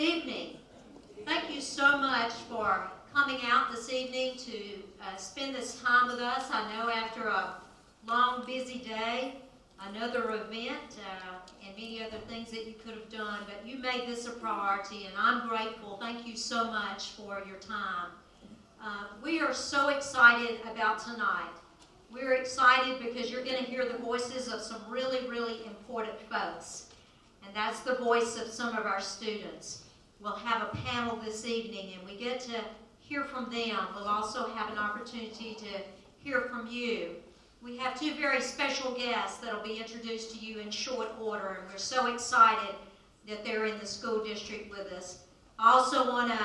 Good evening. Thank you so much for coming out this evening to spend this time with us. I know after a long, busy day, another event, and many other things that you could have done, but you made this a priority, and I'm grateful. Thank you so much for your time. We are so excited about tonight. We're excited because you're going to hear the voices of some really, really important folks. And that's the voice of some of our students. We'll have a panel this evening, and we get to hear from them. We'll also have an opportunity to hear from you. We have two very special guests that will be introduced to you in short order, and we're so excited that they're in the school district with us. I also want to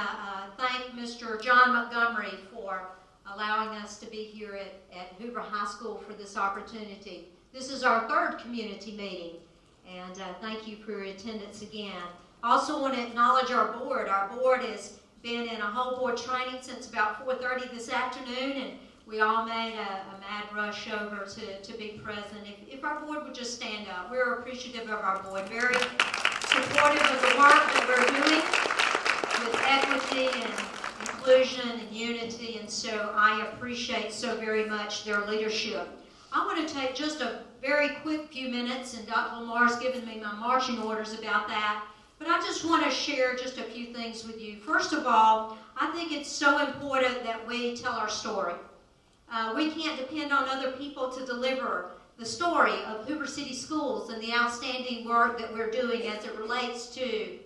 thank Mr. John Montgomery for allowing us to be here at Hoover High School for this opportunity. This is our third community meeting. And thank you for your attendance again. I also want to acknowledge our board. Our board has been in a whole board training since about 4:30 this afternoon, and we all made a mad rush over to be present. If our board would just stand up, we're appreciative of our board, very supportive of the work that we're doing with equity and inclusion and unity, and so I appreciate so very much their leadership. I want to take just a very quick few minutes, and Dr. Lamar's given me my marching orders about that, but I just want to share just a few things with you. First of all, I think it's so important that we tell our story. We can't depend on other people to deliver the story of Hoover City Schools and the outstanding work that we're doing as it relates to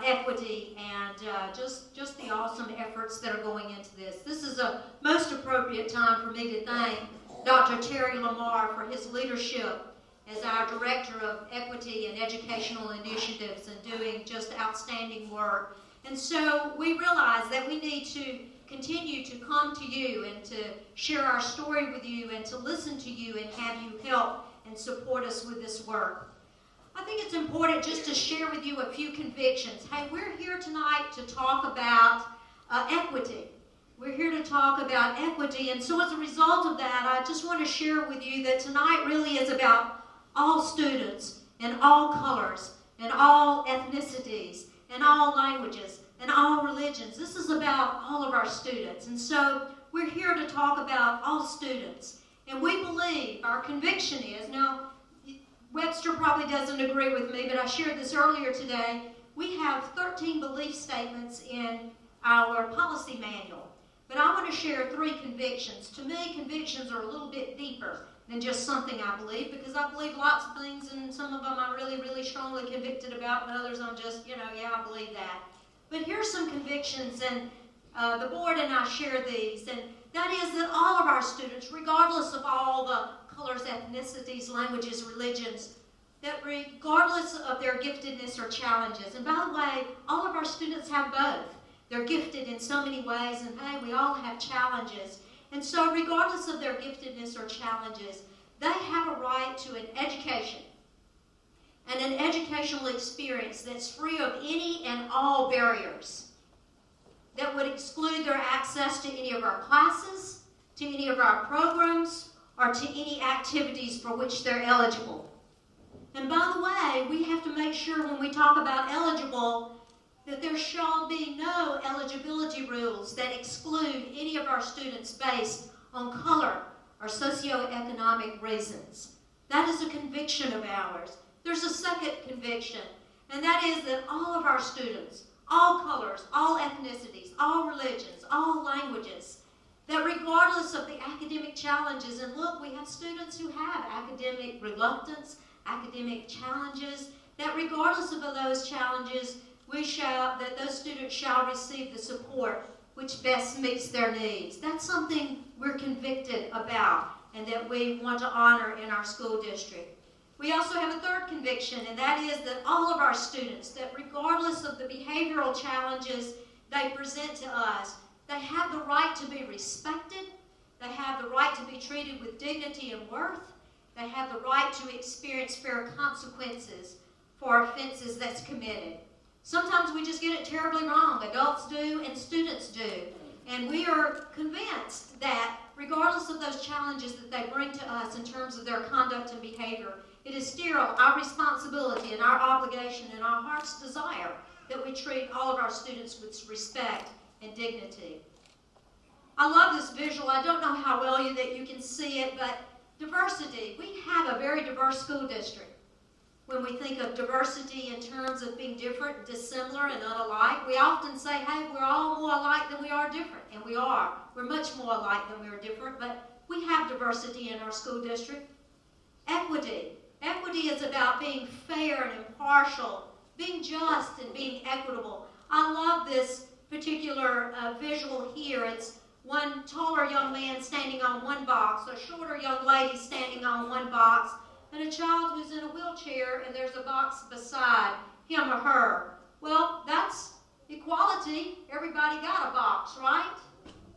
equity and just the awesome efforts that are going into this. This is a most appropriate time for me to thank Dr. Terry Lamar for his leadership as our Director of Equity and Educational Initiatives and doing just outstanding work. And so we realize that we need to continue to come to you and to share our story with you and to listen to you and have you help and support us with this work. I think it's important just to share with you a few convictions. Hey, we're here tonight to talk about equity. We're here to talk about equity, and so as a result of that, I just want to share with you that tonight really is about all students and all colors and all ethnicities and all languages and all religions. This is about all of our students, and so we're here to talk about all students. And we believe, our conviction is, now Webster probably doesn't agree with me, but I shared this earlier today, we have 13 belief statements in our policy manual. But I want to share 3 convictions. To me, convictions are a little bit deeper than just something I believe, because I believe lots of things, and some of them I'm really, really strongly convicted about, and others I'm just, yeah, I believe that. But here's some convictions, and the board and I share these, and that is that all of our students, regardless of all the colors, ethnicities, languages, religions, that regardless of their giftedness or challenges, and by the way, all of our students have both. They're gifted in so many ways, and hey, we all have challenges. And so regardless of their giftedness or challenges, they have a right to an education and an educational experience that's free of any and all barriers that would exclude their access to any of our classes, to any of our programs, or to any activities for which they're eligible. And by the way, we have to make sure when we talk about eligible that there shall be no eligibility rules that exclude any of our students based on color or socioeconomic reasons. That is a conviction of ours. There's a second conviction, and that is that all of our students, all colors, all ethnicities, all religions, all languages, that regardless of the academic challenges, and look, we have students who have academic reluctance, academic challenges, that regardless of those challenges, that those students shall receive the support which best meets their needs. That's something we're convicted about and that we want to honor in our school district. We also have a third conviction, and that is that all of our students, that regardless of the behavioral challenges they present to us, they have the right to be respected, they have the right to be treated with dignity and worth, they have the right to experience fair consequences for offenses that's committed. Sometimes we just get it terribly wrong. Adults do and students do. And we are convinced that regardless of those challenges that they bring to us in terms of their conduct and behavior, it is still our responsibility and our obligation and our heart's desire that we treat all of our students with respect and dignity. I love this visual. I don't know how well that you can see it, but diversity. We have a very diverse school district. When we think of diversity in terms of being different, dissimilar, and unalike, we often say, hey, we're all more alike than we are different. And we are. We're much more alike than we are different, but we have diversity in our school district. Equity. Equity is about being fair and impartial, being just and being equitable. I love this particular visual here. It's one taller young man standing on one box, a shorter young lady standing on one box, and a child who's in a wheelchair, and there's a box beside him or her. Well, that's equality. Everybody got a box, right?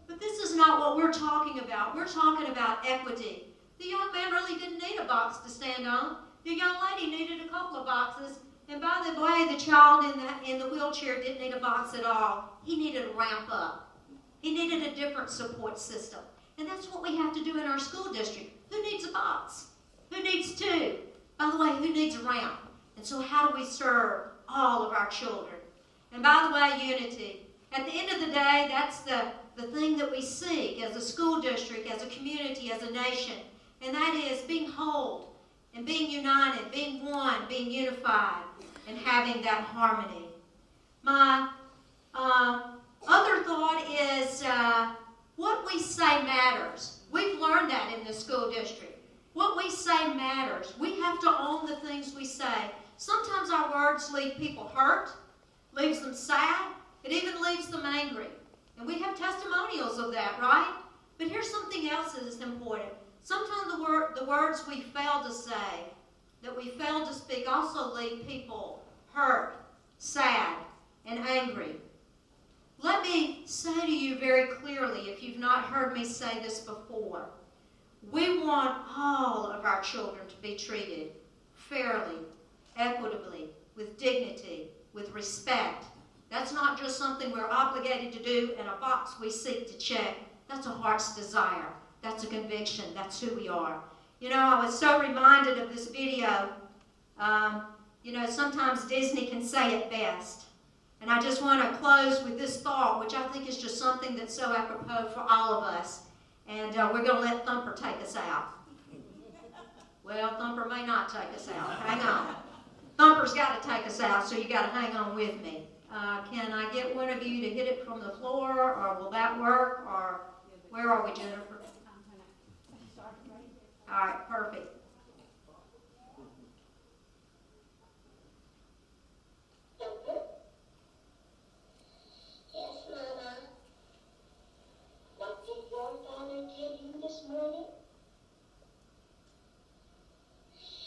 But this is not what we're talking about. We're talking about equity. The young man really didn't need a box to stand on. The young lady needed a couple of boxes. And by the way, the child in the wheelchair didn't need a box at all. He needed a ramp up. He needed a different support system. And that's what we have to do in our school district. Who needs a box? Who needs two? By the way, who needs a ramp? And so how do we serve all of our children? And by the way, unity. At the end of the day, that's the thing that we seek as a school district, as a community, as a nation. And that is being whole and being united, being one, being unified, and having that harmony. My other thought is what we say matters. We've learned that in the school district. What we say matters. We have to own the things we say. Sometimes our words leave people hurt, leaves them sad, it even leaves them angry. And we have testimonials of that, right? But here's something else that is important. Sometimes the words we fail to say, that we fail to speak, also leave people hurt, sad, and angry. Let me say to you very clearly, if you've not heard me say this before, we want all of our children to be treated fairly, equitably, with dignity, with respect. That's not just something we're obligated to do in a box we seek to check. That's a heart's desire. That's a conviction. That's who we are. You know, I was so reminded of this video. Sometimes Disney can say it best. And I just want to close with this thought, which I think is just something that's so apropos for all of us. And we're going to let Thumper take us out. Well, Thumper may not take us out. Hang on. Thumper's got to take us out, so you got to hang on with me. Can I get one of you to hit it from the floor, or will that work? Or where are we, Jennifer? All right, perfect. Yes, Mama. What did your father tell you this morning?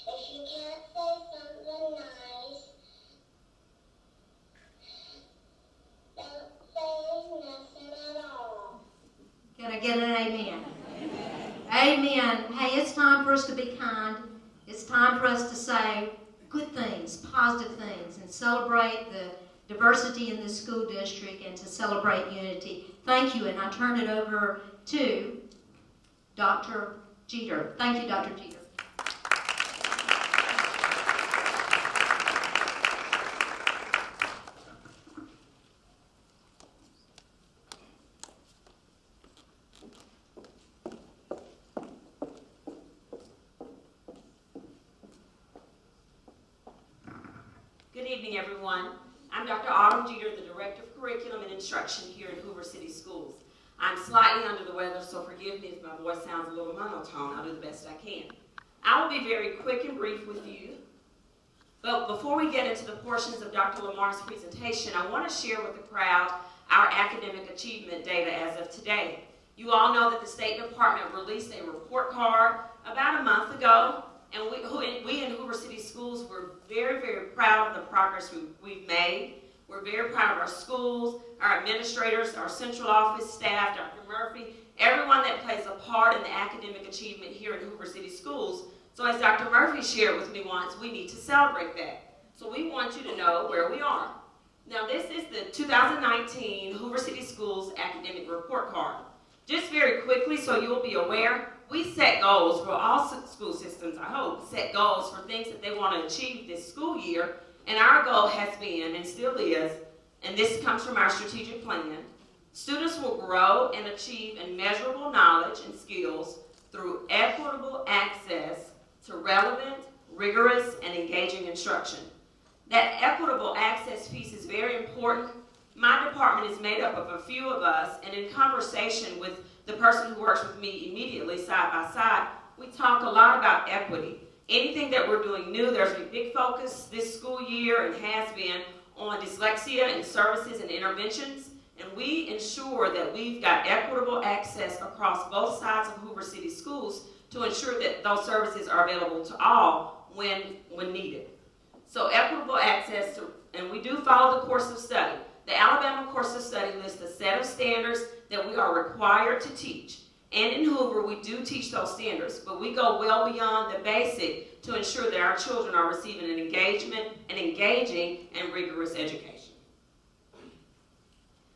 If you can't say something nice, don't say nothing at all. Can I get an amen? Amen. Hey, it's time for us to be kind. It's time for us to say good things, positive things, and celebrate the diversity in the school district and to celebrate unity. Thank you, and I turn it over to Dr. Jeter. Thank you, Dr. Jeter. Good evening, everyone. I'm Dr. Autumn Jeter, the Director of Curriculum and Instruction here in Hoover City Schools. I'm slightly under the weather, so forgive me if my voice sounds a little monotone. I'll do the best I can. I will be very quick and brief with you. But before we get into the portions of Dr. Lamar's presentation, I want to share with the crowd our academic achievement data as of today. You all know that the State Department released a report card about a month ago, and we in Hoover City Schools were very, very proud of the progress we've made. We're very proud of our schools, our administrators, our central office staff, Dr. Murphy, everyone that plays a part in the academic achievement here in Hoover City Schools. So as Dr. Murphy shared with me once, we need to celebrate that. So we want you to know where we are. Now this is the 2019 Hoover City Schools academic report card. Just very quickly, so you'll be aware, we set goals for all school systems, I hope, set goals for things that they want to achieve this school year. And our goal has been, and still is, and this comes from our strategic plan, students will grow and achieve immeasurable knowledge and skills through equitable access to relevant, rigorous, and engaging instruction. That equitable access piece is very important. My department is made up of a few of us, and in conversation with the person who works with me immediately side by side, we talk a lot about equity. Anything that we're doing new, there's a big focus this school year and has been on dyslexia and services and interventions, and we ensure that we've got equitable access across both sides of Hoover City Schools to ensure that those services are available to all when needed. So equitable access, and we do follow the course of study. The Alabama course of study lists a set of standards that we are required to teach. And in Hoover, we do teach those standards, but we go well beyond the basic to ensure that our children are receiving an engaging and rigorous education.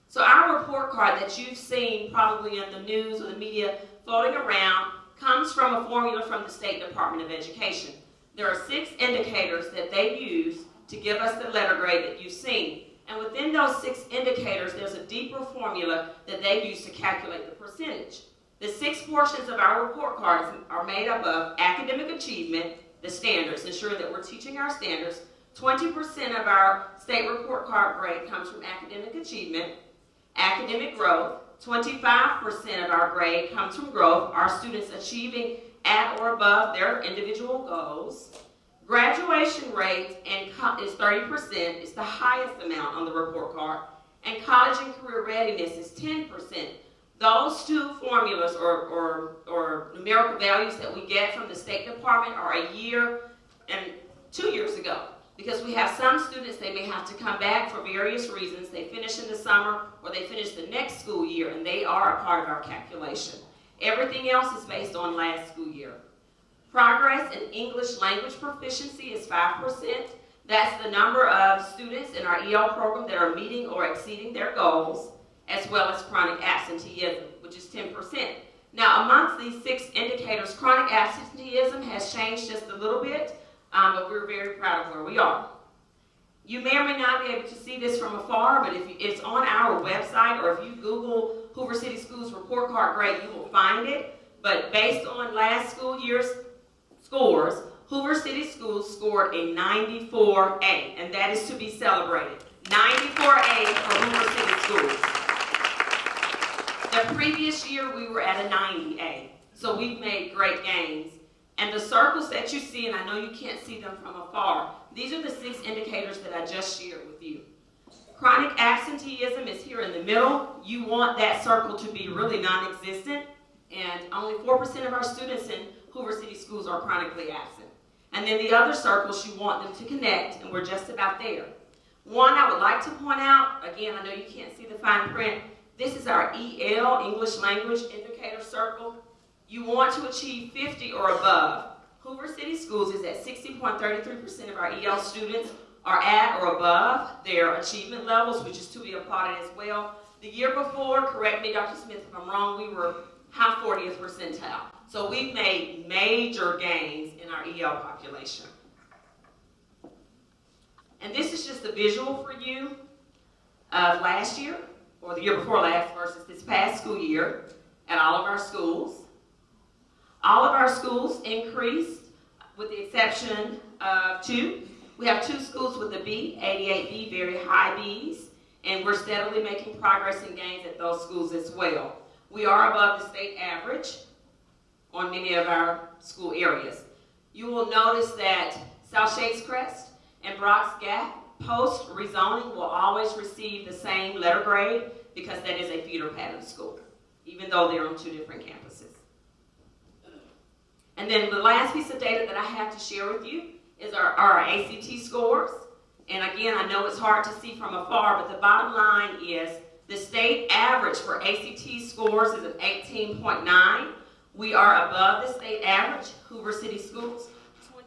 So our report card that you've seen probably in the news or the media floating around comes from a formula from the State Department of Education. There are 6 indicators that they use to give us the letter grade that you've seen. And within those 6 indicators, there's a deeper formula that they use to calculate the percentage. The 6 portions of our report cards are made up of academic achievement, the standards, ensuring that we're teaching our standards. 20% of our state report card grade comes from academic achievement. Academic growth, 25% of our grade comes from growth, our students achieving at or above their individual goals. Graduation rate is 30%, it's the highest amount on the report card, and college and career readiness is 10%. Those 2 formulas or numerical values that we get from the State Department are a year and 2 years ago. Because we have some students, they may have to come back for various reasons. They finish in the summer or they finish the next school year, and they are a part of our calculation. Everything else is based on last school year. Progress in English language proficiency is 5%. That's the number of students in our EL program that are meeting or exceeding their goals, as well as chronic absenteeism, which is 10%. Now, amongst these 6 indicators, chronic absenteeism has changed just a little bit, but we're very proud of where we are. You may or may not be able to see this from afar, but if it's on our website, or if you Google Hoover City Schools report card grade, you will find it. But based on last school year's scores, Hoover City Schools scored a 94A, and that is to be celebrated. 94A for Hoover City Schools. The previous year, we were at a 90A, so we've made great gains. And the circles that you see, and I know you can't see them from afar, these are the 6 indicators that I just shared with you. Chronic absenteeism is here in the middle. You want that circle to be really non-existent, and only 4% of our students in Hoover City Schools are chronically absent. And then the other circles, you want them to connect, and we're just about there. One I would like to point out, again, I know you can't see the fine print, this is our EL, English Language Indicator Circle. You want to achieve 50 or above. Hoover City Schools is at 60.33% of our EL students are at or above their achievement levels, which is to be applauded as well. The year before, correct me, Dr. Smith, if I'm wrong, we were high 40th percentile. So we've made major gains in our EL population. And this is just a visual for you of last year, or the year before last versus this past school year at all of our schools. All of our schools increased, with the exception of 2. We have 2 schools with a B, 88B, very high Bs, and we're steadily making progress and gains at those schools as well. We are above the state average on many of our school areas. You will notice that South Shades Crest and Brock's Gap, post-rezoning, will always receive the same letter grade because that is a feeder pattern school, even though they're on 2 different campuses. And then the last piece of data that I have to share with you is our ACT scores. And again, I know it's hard to see from afar, but the bottom line is the state average for ACT scores is an 18.9. We are above the state average, Hoover City Schools,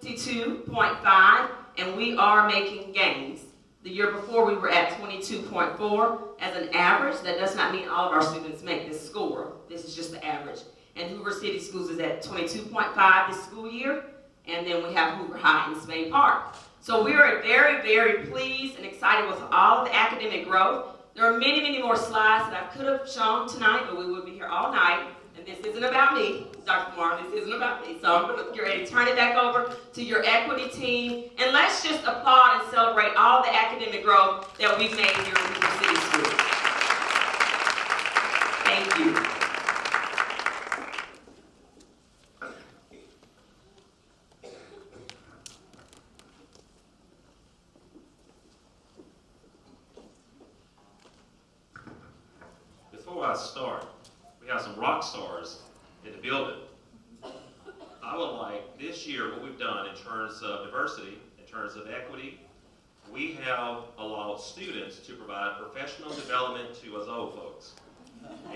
22.5, and we are making gains. The year before, we were at 22.4 as an average. That does not mean all of our students make this score. This is just the average. And Hoover City Schools is at 22.5 this school year, and then we have Hoover High in Spain Park. So we are very, very pleased and excited with all of the academic growth. There are many, many more slides that I could have shown tonight, but we will be here all night. And this isn't about me, Dr. Moore, this isn't about me. So I'm going to get ready to turn it back over to your equity team. And let's just applaud and celebrate all the academic growth that we've made here in Hoover City Schools. Thank you. Before I start, we have some rock stars in the building. I would like, this year, what we've done in terms of diversity, in terms of equity, we have allowed students to provide professional development to us old folks.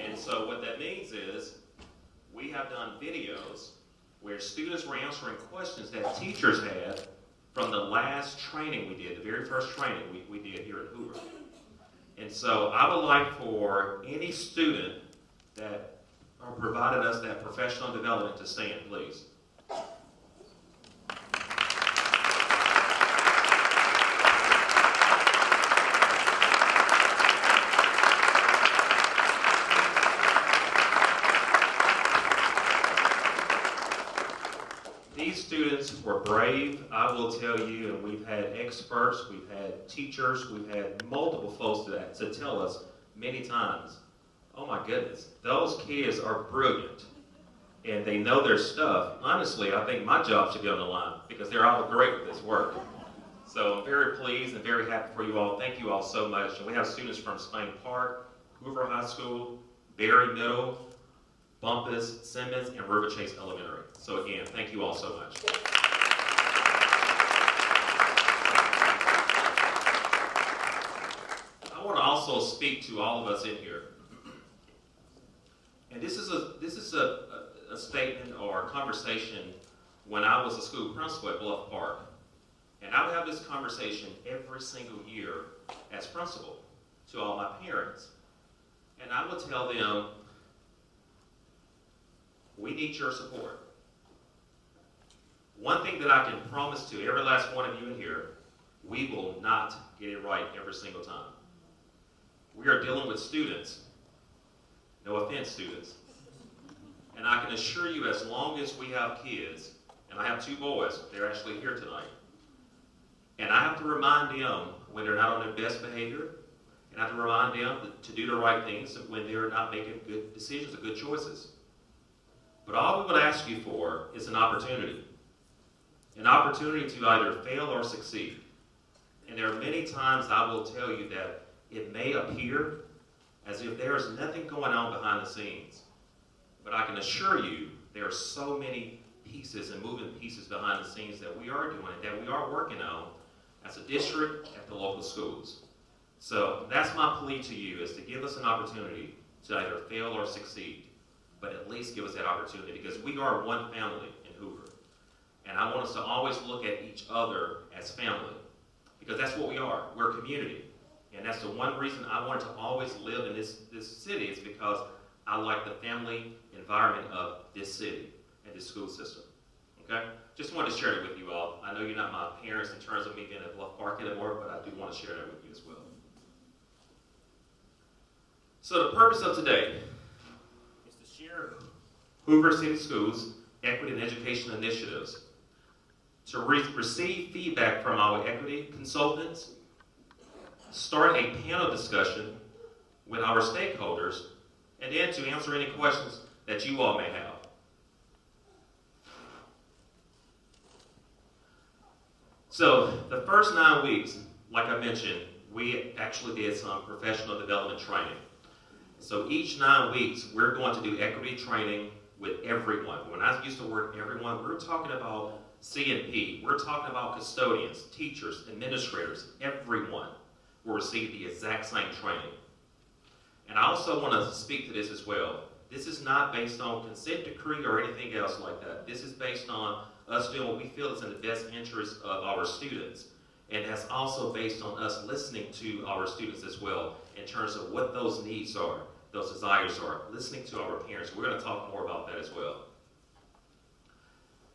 And so what that means is, we have done videos where students were answering questions that teachers had from the last training we did, the very first training we did here at Hoover. And so I would like for any student that provided us that professional development to stand, please. These students were brave, I will tell you, and we've had experts, we've had teachers, we've had multiple folks to tell us many times, oh my goodness, those kids are brilliant and they know their stuff. Honestly, I think my job should be on the line because they're all great with this work. So I'm very pleased and very happy for you all. Thank you all so much. And we have students from Spain Park, Hoover High School, Berry Middle, Bumpus, Simmons, and River Chase Elementary. So again, thank you all so much. I want to also speak to all of us in here. And this is a statement or a conversation when I was a school principal at Bluff Park. And I would have this conversation every single year as principal to all my parents. And I would tell them, we need your support. One thing that I can promise to every last one of you in here, we will not get it right every single time. We are dealing with students. No offense, students. And I can assure you, as long as we have kids, and I have two boys, they're actually here tonight, and I have to remind them when they're not on their best behavior, and I have to remind them to do the right things when they're not making good decisions or good choices. But all we would ask you for is an opportunity to either fail or succeed. And there are many times I will tell you that it may appear as if there is nothing going on behind the scenes. But I can assure you there are so many pieces and moving pieces behind the scenes that we are doing and that we are working on as a district at the local schools. So that's my plea to you, is to give us an opportunity to either fail or succeed, but at least give us that opportunity, because we are one family in Hoover. And I want us to always look at each other as family, because that's what we are. We're a community. And that's the one reason I wanted to always live in this city, is because I like the family environment of this city and this school system. Okay? Just wanted to share it with you all. I know you're not my parents in terms of me being at Bluff Park anymore, but I do want to share that with you as well. So the purpose of today is to share Hoover City Schools equity and education initiatives, to receive feedback from our equity consultants, start a panel discussion with our stakeholders, and then to answer any questions that you all may have. So the first 9 weeks, like I mentioned, we actually did some professional development training. So each 9 weeks, we're going to do equity training with everyone. When I use the word everyone, we're talking about C&P. We're talking about custodians, teachers, administrators. Everyone will receive the exact same training. And I also want to speak to this as well. This is not based on consent decree or anything else like that. This is based on us doing what we feel is in the best interest of our students. And that's also based on us listening to our students as well in terms of what those needs are, those desires are, listening to our parents. We're going to talk more about that as well.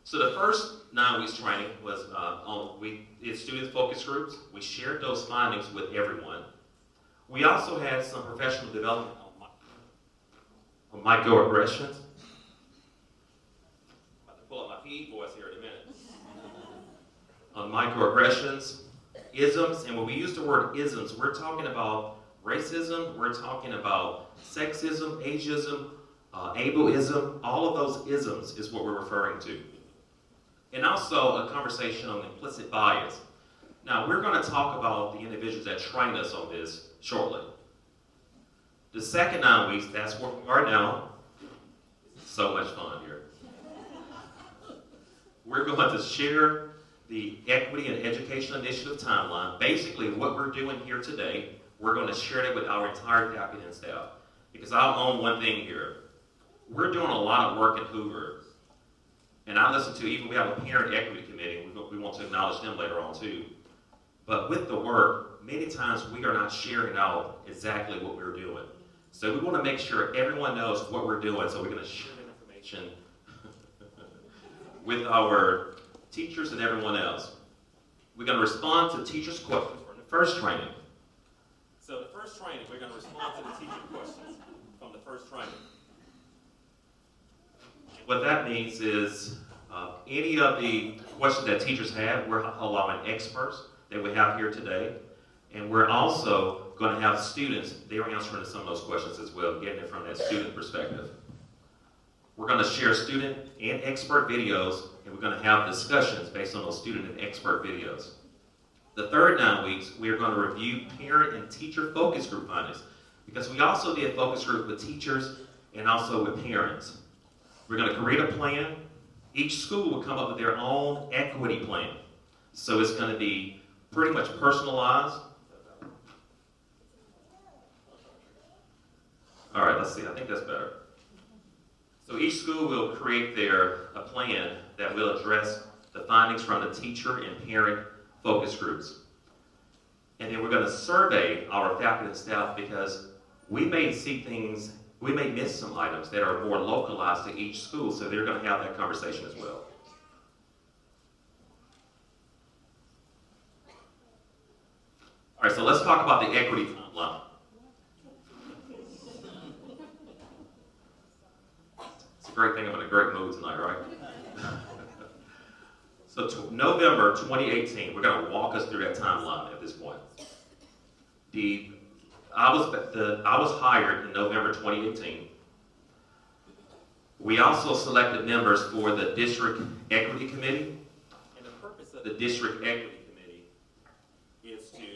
So the first 9 weeks training was we did student focus groups. We shared those findings with everyone. We also had some professional development on microaggressions. I'm about to pull up my PE voice here in a minute. On microaggressions, isms, and when we use the word isms, we're talking about racism, we're talking about sexism, ageism, ableism. All of those isms is what we're referring to. And also a conversation on implicit bias. Now, we're going to talk about the individuals that trained us on this shortly. The second 9 weeks, that's where we are now. So much fun here. We're going to share the Equity and Education Initiative timeline. Basically, what we're doing here today, we're going to share it with our entire faculty and staff. Because I'll own one thing here. We're doing a lot of work in Hoover. And I listen to, even we have a parent equity committee, we want to acknowledge them later on too. But with the work, many times we are not sharing out exactly what we're doing. So we want to make sure everyone knows what we're doing, so we're going to share that information with our teachers and everyone else. We're going to respond to teachers' questions from the first training. So the first training, we're going to respond to the teacher questions from the first training. What that means is any of the questions that teachers have, we're allowing experts that we have here today. And we're also going to have students, they're answering some of those questions as well, getting it from that student perspective. We're going to share student and expert videos, and we're going to have discussions based on those student and expert videos. The third 9 weeks, we are going to review parent and teacher focus group findings, because we also did focus group with teachers and also with parents. We're going to create a plan. Each school will come up with their own equity plan. So it's going to be pretty much personalized. All right, let's see. I think that's better. So each school will create a plan that will address the findings from the teacher and parent focus groups. And then we're going to survey our faculty and staff, because we may see things, we may miss some items that are more localized to each school, so they're going to have that conversation as well. All right, so let's talk about the equity timeline. It's a great thing I'm in a great mood tonight, right? So November 2018, we're going to walk us through that timeline at this point. I was hired in November 2018. We also selected members for the District Equity Committee. And the purpose of the District Equity Committee is to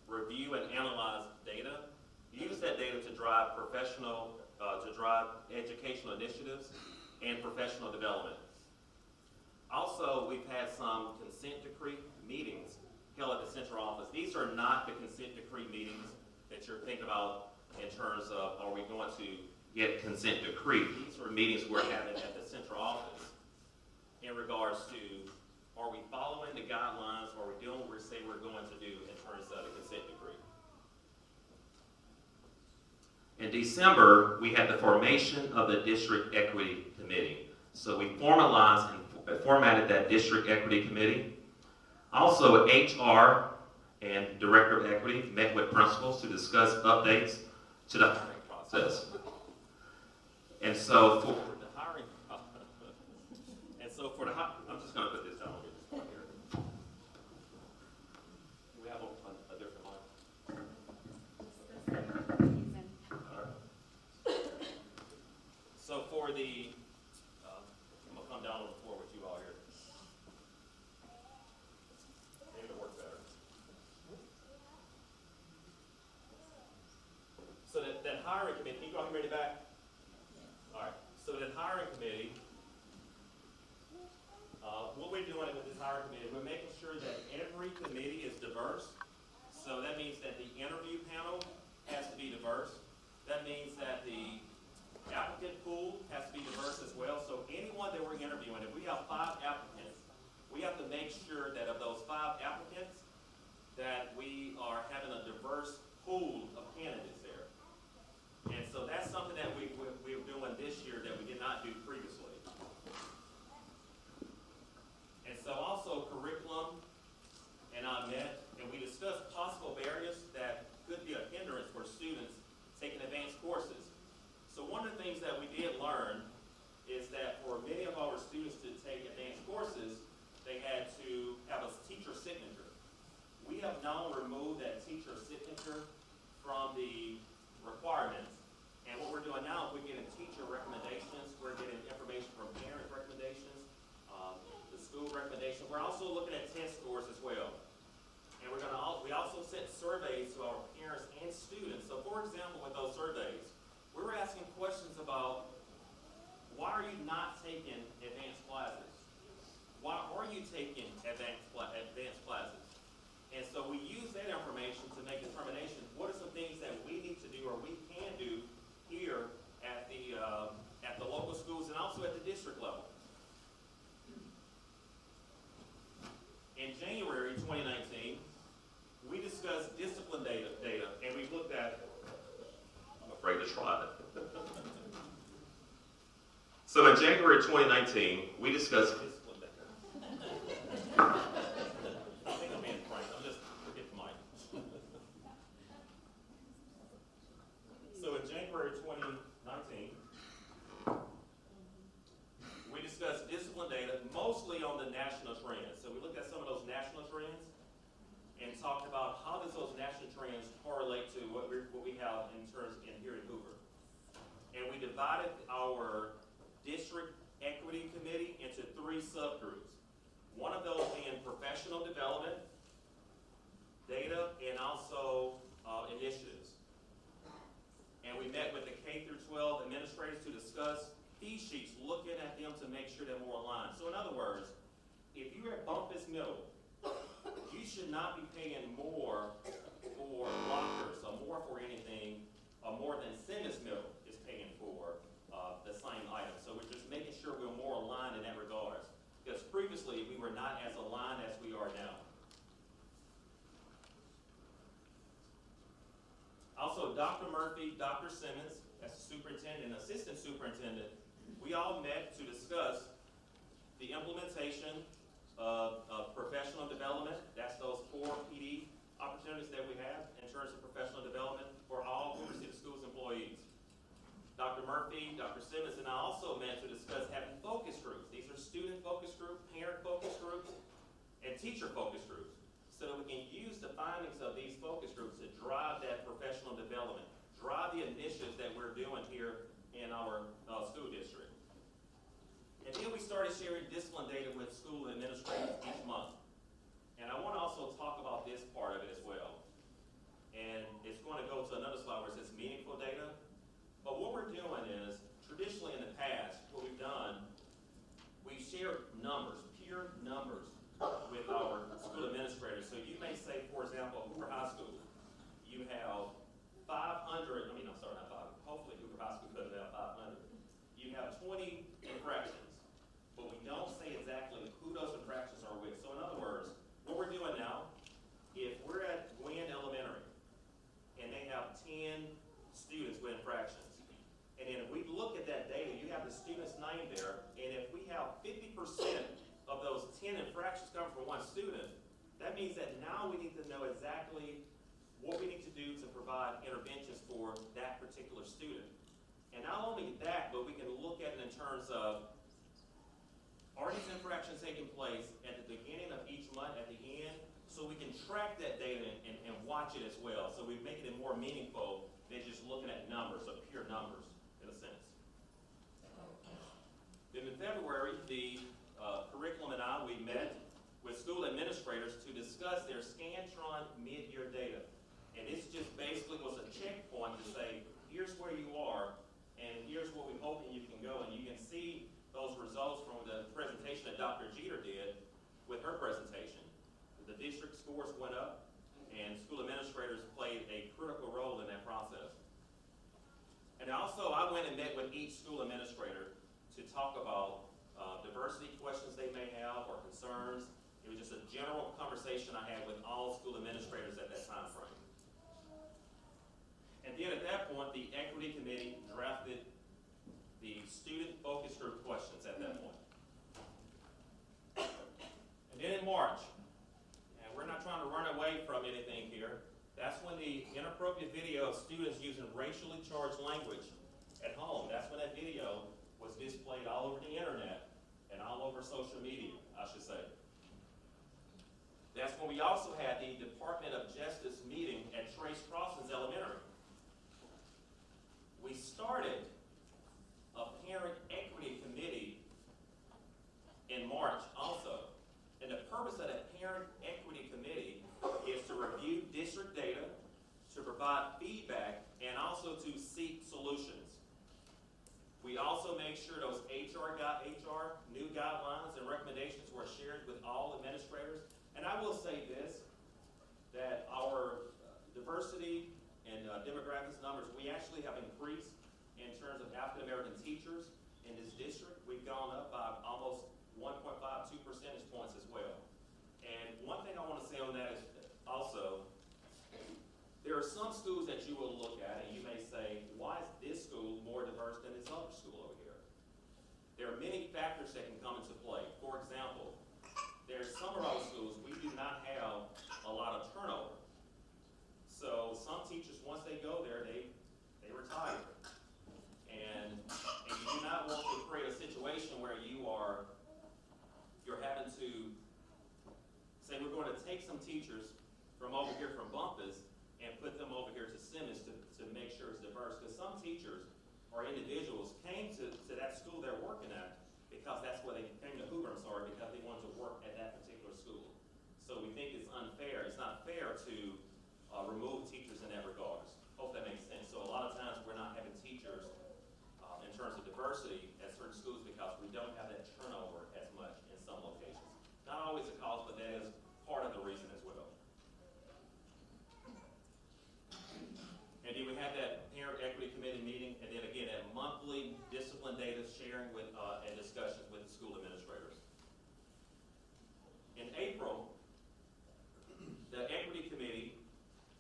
review and analyze data, use that data to drive educational initiatives and professional development. Also, we've had some consent decree meetings held at the central office. These are not the consent decree meetings that you're thinking about in terms of, are we going to get consent decree? These are meetings we're having at the central office in regards to, are we following the guidelines, or are we doing what we say we're going to do in terms of the consent decree? In December, we had the formation of the District Equity Committee. So we formalized and formatted that District Equity Committee. Also, HR and Director of Equity met with principals to discuss updates to the hiring process. And so for the hiring, I'm just going to put this down here. Do we have a different line? All right. So for the, I'm going to come down on the floor with you all here. Maybe it'll work better. So that hiring committee, can you go ahead and bring it back? All right. So that hiring committee, what we're doing with this hiring committee, we're making sure that every committee is diverse. So that means that the interview panel has to be diverse. That means that the applicant pool has to be diverse as well. So anyone that we're interviewing, if we have 5 applicants, we have to make sure that of those 5 applicants, that we are having a diverse pool of candidates there. And so that's something that we're doing this year that we did not do previously. we're also looking at test scores as well. And we also sent surveys to our parents and students. So for example, with those surveys, we were asking questions about why are you not taking advanced classes? Why are you taking advanced classes? And so we use that information to make determinations. What are some things that we need to do or we can do here at the local schools and also at the district level? In January 2019, we discussed discipline data, and we looked at. I'm afraid to try it. So in January 2019, we discussed Discipline data. I think I'm being frank. I'm just forget the mic. So in January 2019, we discussed discipline data mostly on the national trends. So we looked at some of those national trends and talked about how does those national trends correlate to what we have in terms here in Hoover. And we divided our district equity committee into 3 subgroups. One of those being professional development, data, and also initiatives. And we met with the K through 12 administrators to discuss fee sheets, looking at them to make sure they're more aligned. So in other words, if you're at Bumpus Middle, you should not be paying more for lockers or more for anything or more than Simmons Middle is paying for the same item. So we're just making sure we're more aligned in that regards. Because previously we were not as aligned as we are now. Also, Dr. Murphy, Dr. Simmons, as the superintendent and assistant superintendent, we all met to discuss the implementation of professional development. That's those 4 PD opportunities that we have in terms of professional development for all Hoover City Schools employees. Dr. Murphy, Dr. Simmons, and I also met to discuss having focus groups. These are student focus groups, parent focus groups, and teacher focus groups, so that we can use the findings of these focus groups to drive that professional development, drive the initiatives that we're doing here in our school district. And then we started sharing discipline data with school administrators each month. And I want to also talk about this part of it as well. And it's going to go to another slide where it says meaningful data. But what we're doing is, traditionally in the past, what we've done, we've shared numbers, pure numbers, with our school administrators. So you may say, for example, Hoover High School, you have 500, hopefully Hoover High School could have 500. You have 20 infractions, but we don't say exactly who those infractions are with. So in other words, what we're doing now, if we're at Gwen Elementary, and they have 10 students with infractions, and then if we look at that data, you have the student's name there, and if we have 50% of those 10 infractions coming from one student, that means that now we need to know exactly what we need to do to provide interventions for that particular student. And not only that, but we can look at it in terms of, are these infractions taking place at the beginning of each month, at the end, so we can track that data and watch it as well. So we're making it more meaningful than just looking at numbers, or pure numbers, in a sense. Then in February, the curriculum and I, we met with school administrators to discuss their Scantron mid-year data. And this just basically was a checkpoint to say, here's where you are, and here's what we're hoping you can go. And you can see those results from the presentation that Dr. Jeter did with her presentation. The district scores went up, and school administrators played a critical role in that process. And also, I went and met with each school administrator to talk about diversity questions they may have or concerns. It was just a general conversation I had with all school administrators at that time frame. And then at that point, the equity committee drafted the student focus group questions at that point. And then in March, and we're not trying to run away from anything here, that's when the inappropriate video of students using racially charged language at home, that's when that video was displayed all over the internet and all over social media, I should say. That's when we also had the Department of Justice meeting at Trace Crossings Elementary. We started a parent equity committee in March also. And the district data, to provide feedback, and also to seek solutions. We also make sure those HR new guidelines and recommendations were shared with all administrators. And I will say this, that our diversity and demographics numbers, we actually have increased in terms of African American teachers in this district. We've gone up by almost 1.52 percentage points as well. And one thing I want to say on that is also, there are some schools that you will look at and you may say, why is this school more diverse than this other school over here? There are many factors that can come into play. For example, there are some of our schools, we do not have a lot of turnover. So some teachers, once they go there, they retire. And you do not want to create a situation where you're having to say, we're going to take some teachers from over here from Bumpus and put them over here to Simmons to make sure it's diverse. Because some teachers or individuals came to that school they're working at because that's where they came to Hoover, because they wanted to work at that particular school. So we think it's unfair. It's not fair to remove teachers in that regard. Hope that makes sense. So a lot of times we're not having teachers in terms of diversity at certain schools because we don't have that turnover as much in some locations. Not always a cause, but that is part of the reason as well. And then we had that parent equity committee meeting, and then again, that monthly discipline data sharing with and discussions with the school administrators. In April, the equity committee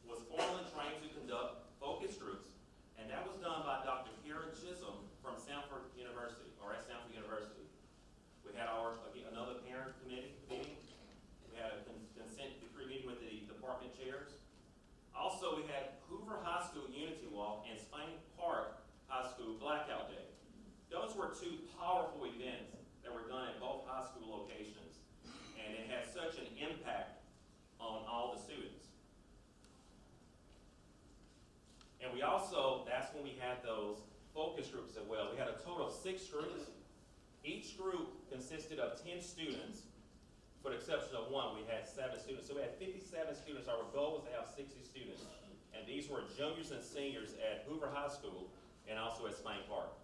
was formally trained to conduct focus groups, and that was done by Dr. Karen Chisholm from Sanford University, or at Sanford University. We had another parent committee meeting. We had a consent decree meeting with the department chairs. Also, we had Hoover High School Unity Walk and Spain Park High School Blackout Day. Those were two powerful events that were done at both high school locations, and it had such an impact on all the students. And we also, that's when we had those focus groups as well. We had a total of 6 groups. Each group consisted of 10 students. For the exception of one, we had 7 students. So we had 57 students. Our goal was to have 60 students. And these were juniors and seniors at Hoover High School and also at Spain Park.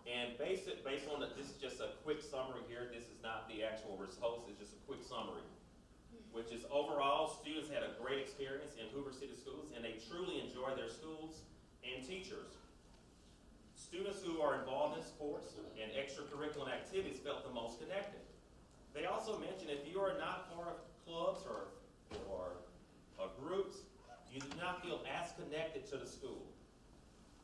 And based on this is just a quick summary here. This is not the actual results. It's just a quick summary, which is overall, students had a great experience in Hoover City Schools, and they truly enjoy their schools and teachers. Students who are involved in sports and extracurricular activities felt the most connected. They also mentioned if you are not part of clubs or groups, you do not feel as connected to the school.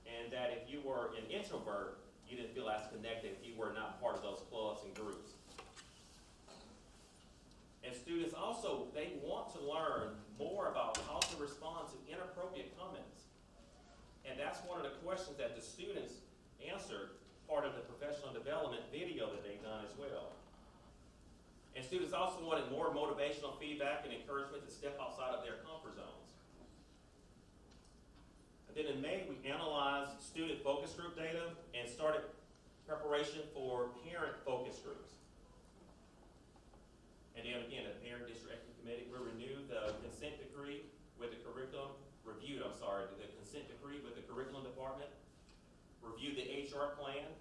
And that if you were an introvert, you didn't feel as connected if you were not part of those clubs and groups. And students also, they want to learn more about how to respond to inappropriate comments. And that's one of the questions that the students answered, part of the professional development video that they've done as well. And students also wanted more motivational feedback and encouragement to step outside of their comfort zones. And then in May, we analyzed student focus group data and started preparation for parent focus groups. And then again, the Parent District Committee, we reviewed the consent decree with the curriculum, the consent decree with the curriculum department, reviewed the HR plan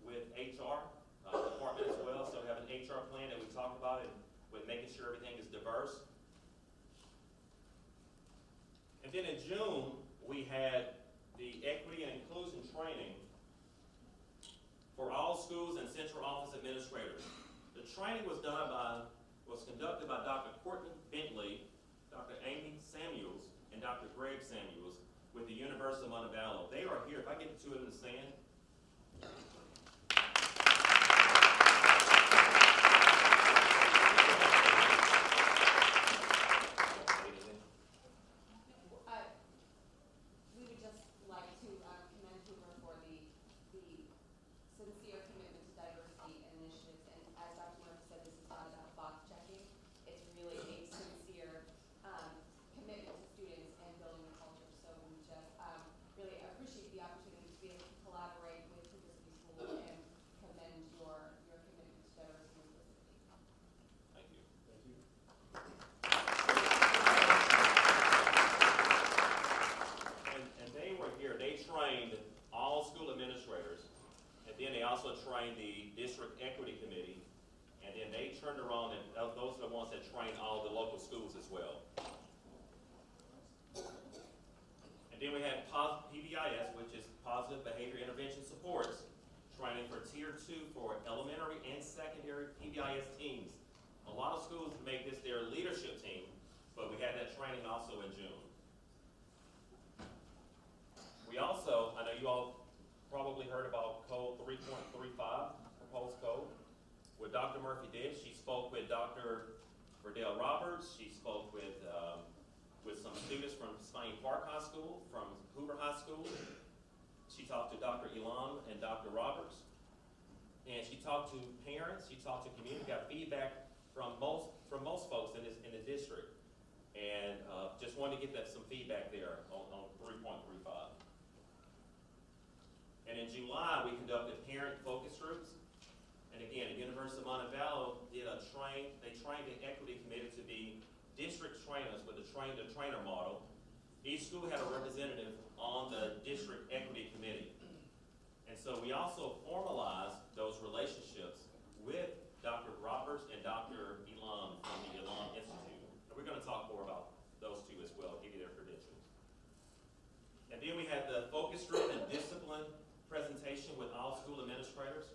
with HR department as well. So we have an HR plan that we talked about and with making sure everything is diverse. And then in June, we had the equity and inclusion training for all schools and central office administrators. The training was conducted by Dr. Courtney Bentley, Dr. Amy Samuels, and Dr. Greg Samuels with the University of Montevallo. They are here. If I get the two of them to stand. We would just like to commend Hoover for the sincere commitment to diversity initiatives. And as Dr. Murphy said, this is not about box checking. It's really a sincere commitment to students and building the culture. So we just really appreciate the opportunity to be able to collaborate train all the local schools as well. And then we had PBIS, which is Positive Behavior Intervention Supports, training for Tier 2 for elementary and secondary PBIS teams. A lot of schools make this their leadership team, but we had that training also in June. We also, I know you all probably heard about Code 3.35, proposed code. What Dr. Murphy did, she spoke with Dr. Verdell Roberts, she spoke with some students from Spain Park High School, from Hoover High School. She talked to Dr. Elam and Dr. Roberts. And she talked to parents, she talked to community, got feedback from most folks in the district. And just wanted to get some feedback there on 3.35. And in July, we conducted parent focus groups. And again, the University of Montevallo they trained the equity committee to be district trainers with the trainer model. Each school had a representative on the district equity committee. And so we also formalized those relationships with Dr. Roberts and Dr. Elam from the Elam Institute. And we're going to talk more about those two as well, give you their credentials. And then we had the focus group and discipline presentation with all school administrators.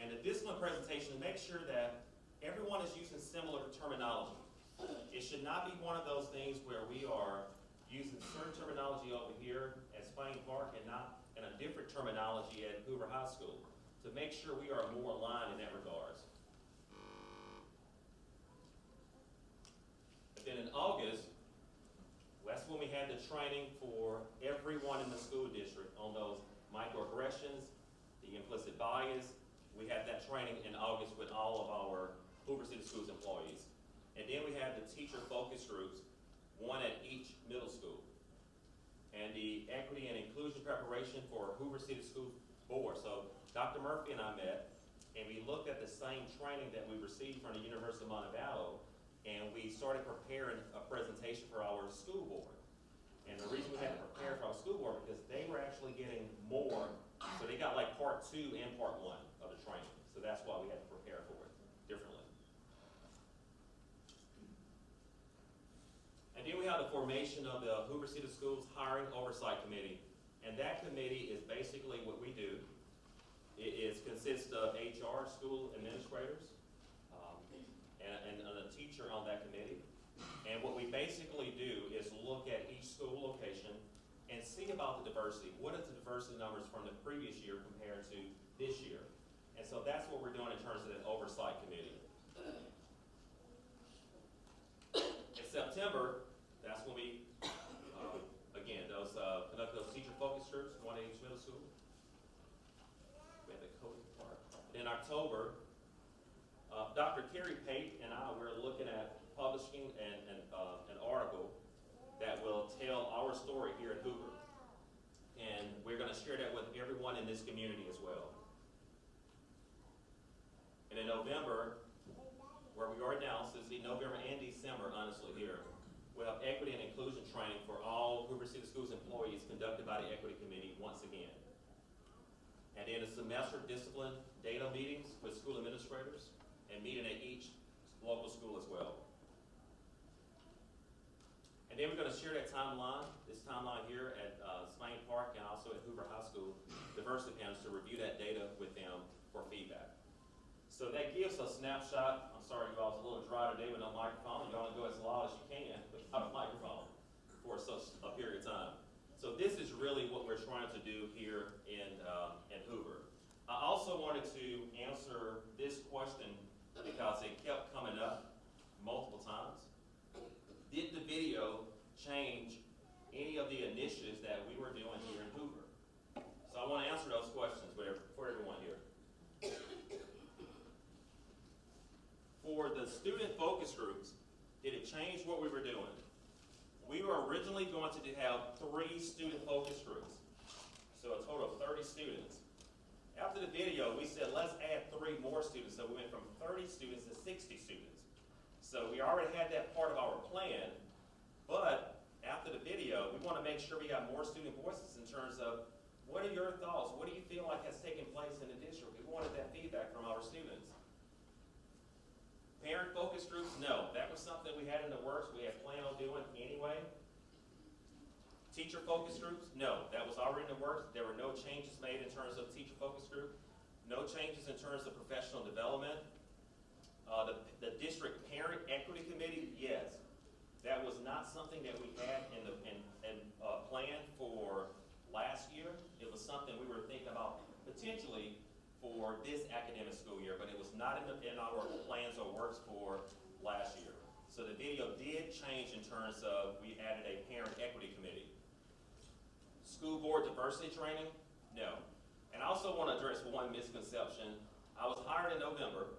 And the discipline presentation to make sure that everyone is using similar terminology. It should not be one of those things where we are using certain terminology over here at Spain Park and not in a different terminology at Hoover High School, to make sure we are more aligned in that regards. But then in August, that's when we had the training for everyone in the school district on those microaggressions, the implicit bias. We had that training in August with all of our Hoover City Schools employees. And then we had the teacher focus groups, one at each middle school. And the equity and inclusion preparation for Hoover City Schools Board. So Dr. Murphy and I met, and we looked at the same training that we received from the University of Montevallo, and we started preparing a presentation for our school board. And the reason we had to prepare for our school board because they were actually getting more. So they got like part 2 and part 1 of the training. So that's why we had to prepare for it differently. And then we have the formation of the Hoover City Schools Hiring Oversight Committee. And that committee is basically what we do. It consists of HR, school administrators, and a teacher on that committee. And what we basically do is look at each school location and see about the diversity. What is the diversity numbers from the previous year compared to this year? And so that's what we're doing in terms of the oversight committee. In September, that's when we, again, conduct those teacher focus groups, one at each middle school. We had the coding part. In October, Dr. Terry Pate and I, we're looking at publishing an article that will tell our story here at Hoover. And we're going to share that with everyone in this community as well. And in November, where we are now, so see November and December, honestly, here, we'll have equity and inclusion training for all Hoover City Schools employees conducted by the Equity Committee once again. And then a semester discipline data meetings with school administrators and meeting at each local school as well. And then we're going to share that timeline, this timeline here at Spain Park and also at Hoover High School, diversity panels to review that data with them for feedback. So that gives a snapshot. I'm sorry, you all, it's a little dry today with no microphone. You want to go as loud as you can without a microphone for such a period of time. So this is really what we're trying to do here in Hoover. I also wanted to answer this question because it kept coming up multiple times. Did the video change any of the initiatives that we were doing here in Hoover? So I want to answer those questions for everyone here. For the student focus groups, did it change what we were doing? We were originally going to have 3 student focus groups, so a total of 30 students. After the video, we said, let's add 3 more students. So we went from 30 students to 60 students. So we already had that part of our plan, but after the video, we want to make sure we got more student voices in terms of what are your thoughts? What do you feel like has taken place in the district? We wanted that feedback from our students. Parent focus groups, no. That was something we had in the works. We had planned on doing anyway. Teacher focus groups, no. That was already in the works. There were no changes made in terms of teacher focus group. No changes in terms of professional development. The district parent equity committee, yes. That was not something that we had in plan for last year. It was something we were thinking about potentially for this academic school year, but it was not in our plans or works for last year. So the video did change in terms of we added a parent equity committee. School board diversity training, no. And I also want to address one misconception. I was hired in November,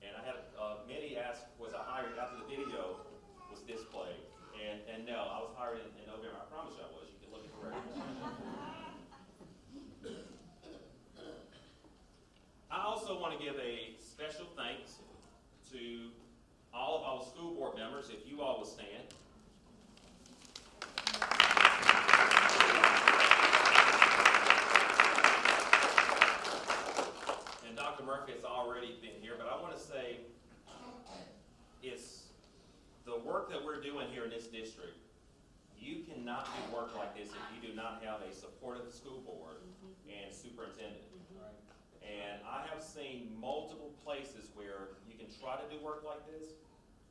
and I had many ask, was I hired after the video was displayed? And no, I was hired in November. I promise you I was. You can look at the record. I also want to give a special thanks to all of our school board members, if you all will stand. And Dr. Murphy has already been here, but I want to say it's the work that we're doing here in this district. You cannot do work like this if you do not have a supportive school board and superintendent. And I have seen multiple places where you can try to do work like this,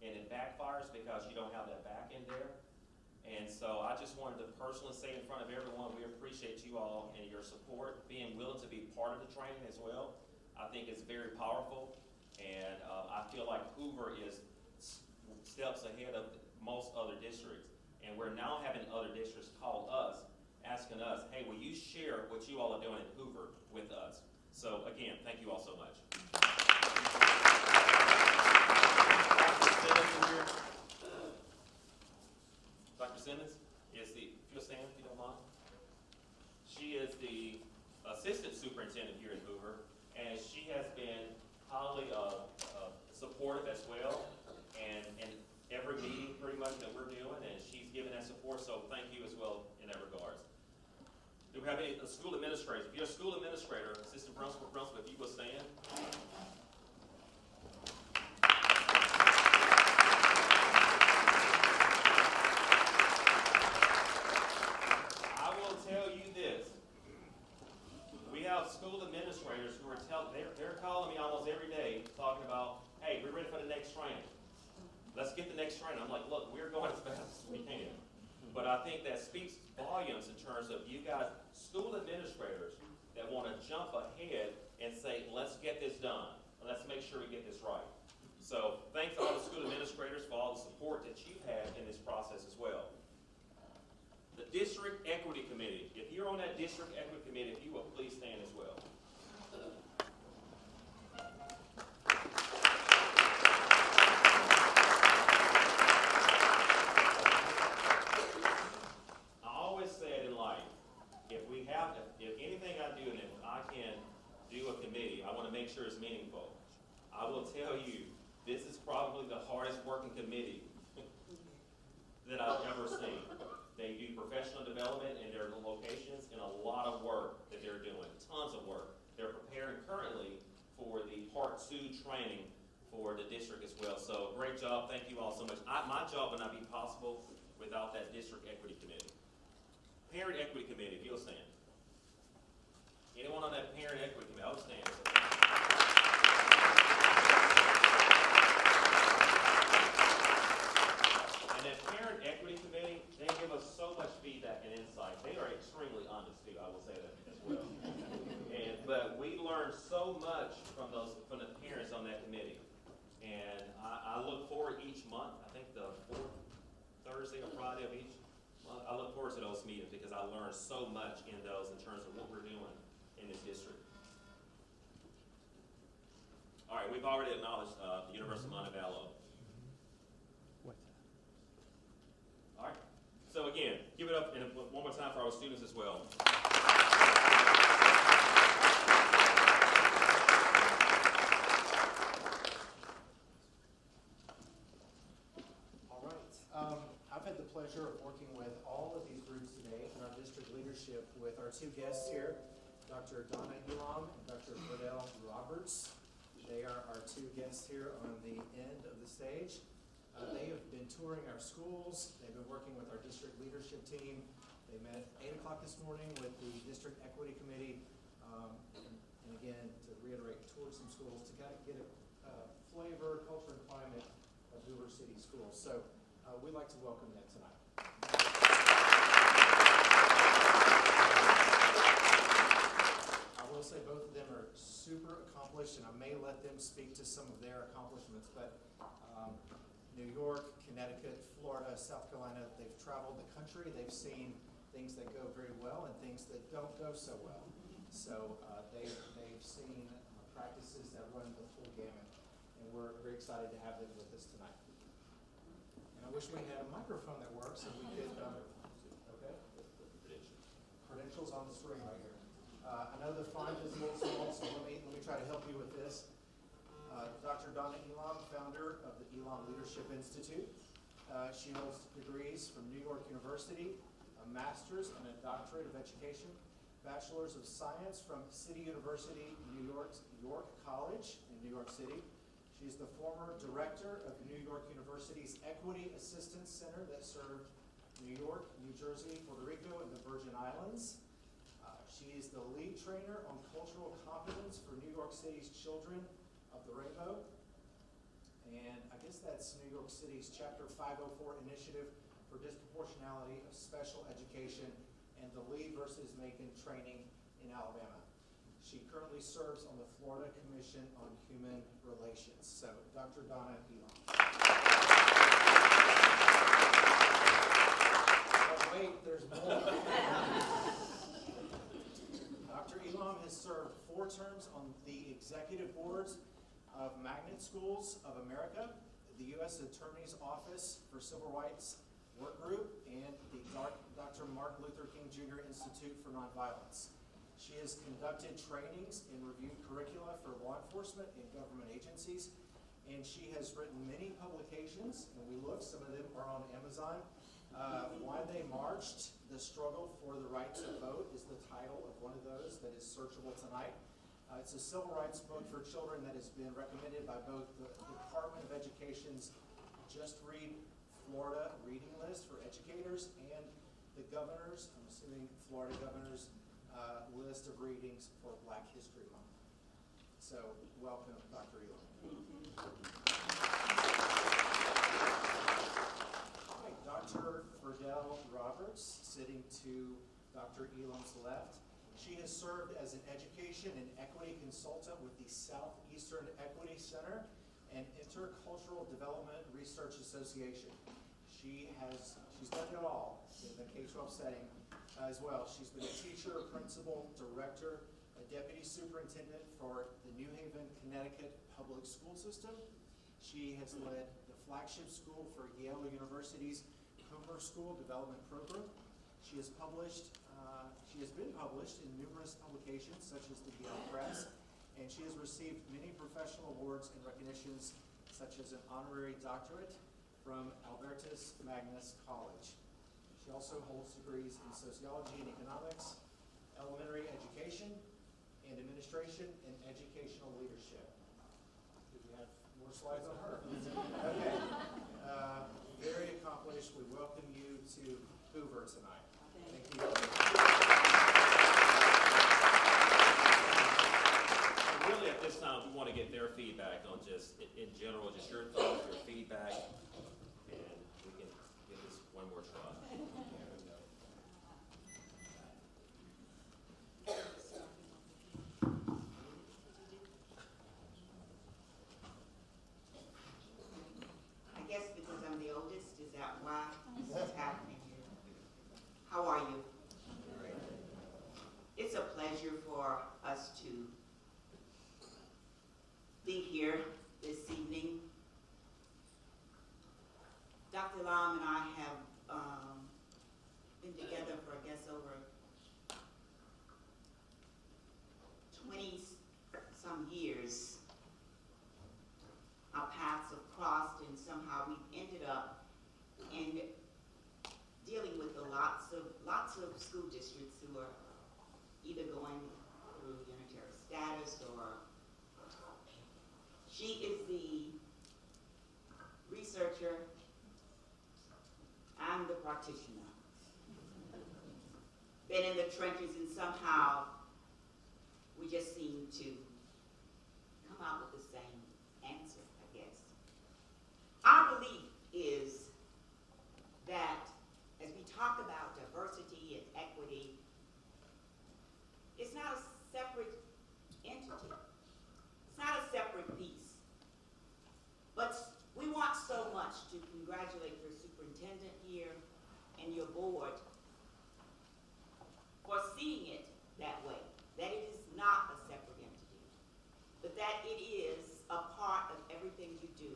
and it backfires because you don't have that back end there. And so I just wanted to personally say in front of everyone, we appreciate you all and your support, being willing to be part of the training as well. I think it's very powerful, and I feel like Hoover is steps ahead of most other districts. And we're now having other districts call us, asking us, hey, will you share what you all are doing at Hoover with us? So again, thank you all so much. Dr. Simmons is if you'll stand, if you don't mind. She is the assistant superintendent here at Hoover, and she has been highly supportive as well, and every meeting pretty much that we're doing, and she's given that support, so thank you as well in that regards. Do we have any school administrators? If you're a school administrator, assistant principal, if you will stand. I will tell you this. We have school administrators who are they're calling me almost every day talking about, hey, we're ready for the next training. Let's get the next training. I'm like, look, we're going as fast as we can. But I think that speaks volumes in terms of you got school administrators that want to jump ahead and say, let's get this done. Let's make sure we get this right. So thanks to all the school administrators for all the support that you've had in this process as well. The District Equity Committee. If you're on that District Equity Committee, if you will please stand as well. Make sure it's meaningful. I will tell you, this is probably the hardest working committee that I've ever seen. They do professional development in their locations and a lot of work that they're doing, tons of work. They're preparing currently for the Part 2 training for the district as well. So great job, thank you all so much. My job would not be possible without that District Equity Committee. Parent Equity Committee, if you'll stand. Anyone on that Parent Equity Committee, I'll stand. And that Parent Equity Committee, they give us so much feedback and insight. They are extremely honest too, I will say that as well. But we learn so much from the parents on that committee. And I look forward each month, I think the fourth Thursday or Friday of each month, I look forward to those meetings because I learn so much in those in terms of what we're doing in this district. All right, we've already acknowledged the University of Montevallo. All right, so again, give it up and one more time for our students as well. All right, I've had the pleasure of working with all of these groups today in our district leadership with our two guests here, Dr. Donna Elam and Dr. Burdell Roberts. They are our two guests here on the end of the stage. They have been touring our schools. They've been working with our district leadership team. They met at 8 o'clock this morning with the District Equity Committee. And again, to reiterate, toured some schools to kind of get a flavor, culture, and climate of Hoover City Schools. So we'd like to welcome them tonight. I will say both of them are super accomplished, and I may let them speak to some of their accomplishments, but New York, Connecticut, Florida, South Carolina, they've traveled the country. They've seen things that go very well and things that don't go so well. So they've seen practices that run the full gamut, and we're very excited to have them with us tonight. And I wish we had a microphone that works so we could, okay? Credentials on the screen right here. I know the font is a little small, so let me try to help you with this. Dr. Donna Elam, founder of the Elam Leadership Institute. She holds degrees from New York University, a master's and a doctorate of education, bachelor's of science from City University, New York's York College in New York City. She's the former director of New York University's Equity Assistance Center that served New York, New Jersey, Puerto Rico, and the Virgin Islands. She is the lead trainer on cultural competence for New York City's Children of the Rainbow. And I guess that's New York City's Chapter 504 Initiative for Disproportionality of Special Education and the Lee versus Macon training in Alabama. She currently serves on the Florida Commission on Human Relations. So, Dr. Donna Elam. Oh, wait, there's more. Dr. Elam has served 4 terms on the executive boards of Magnet Schools of America, the U.S. Attorney's Office for Civil Rights Work Group, and the Dr. Martin Luther King Jr. Institute for Nonviolence. She has conducted trainings and reviewed curricula for law enforcement and government agencies, and she has written many publications, and we looked, some of them are on Amazon. Why They Marched, The Struggle for the Right to Vote is the title of one of those that is searchable tonight. It's a civil rights book for children that has been recommended by both the Department of Education's Just Read Florida reading list for educators and the governor's, I'm assuming Florida governor's, list of readings for Black History Month. So, welcome, Dr. Elam. Hi, Dr. Friedel Roberts, sitting to Dr. Elam's left. She has served as an education and equity consultant with the Southeastern Equity Center and Intercultural Development Research Association. She's done it all in the K-12 setting as well. She's been a teacher, principal, director, a deputy superintendent for the New Haven, Connecticut public school system. She has led the flagship school for Yale University's Hoover School Development Program. She has been published in numerous publications such as the Yale Press, and she has received many professional awards and recognitions such as an honorary doctorate from Albertus Magnus College. She also holds degrees in sociology and economics, elementary education, and administration and educational leadership. Do we have more slides on her? Okay. Very accomplished. We welcome you to Hoover tonight. Thank you. Really, at this time, we want to get their feedback on just, in general, just your thoughts, your feedback, and we can give this one more try. I guess because I'm the oldest, is that why this is happening here? How are you? It's a pleasure for us to be here this evening. Dr. Elam and I have been together for, I guess, over 20-some years. Our paths have crossed, and somehow we've ended up in dealing with lots of school districts who are either going through unitary status or She is the researcher. I'm the practitioner. Been in the trenches, and somehow we just seem to come out with the same answer, I guess. Our belief is that as we talk about diversity and equity, it's not a separate entity. It's not a separate piece. But we want so much to congratulate your superintendent here and your board for seeing it that way, that it is not a separate entity, but that it is a part of everything you do,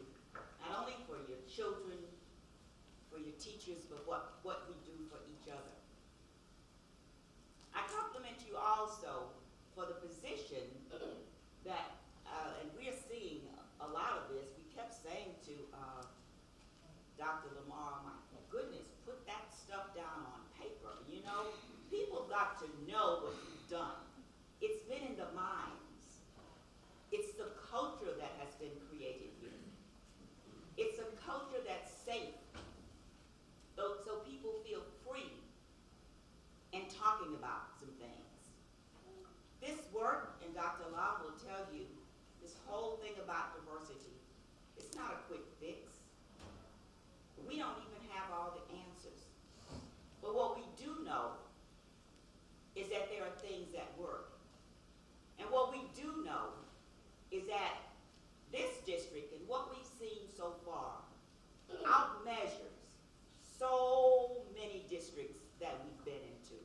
not only for your children, for your teachers, but what we do for each other. I compliment you also for the position that, and we're seeing a lot of this, we kept saying to Dr. Lamar, my goodness, put that stuff down on paper. You know, people got to know what you've done. It's been in the minds. It's the culture that has been created here. It's a culture that's safe, so people feel free in talking about some things. This work, and Dr. Lam will tell you, this whole thing about diversity, it's not a quick fix. We don't even have all the answers. But what we do know is that there are things that work. And what we do know is that this district and what we've seen so far outmeasures so many districts that we've been into.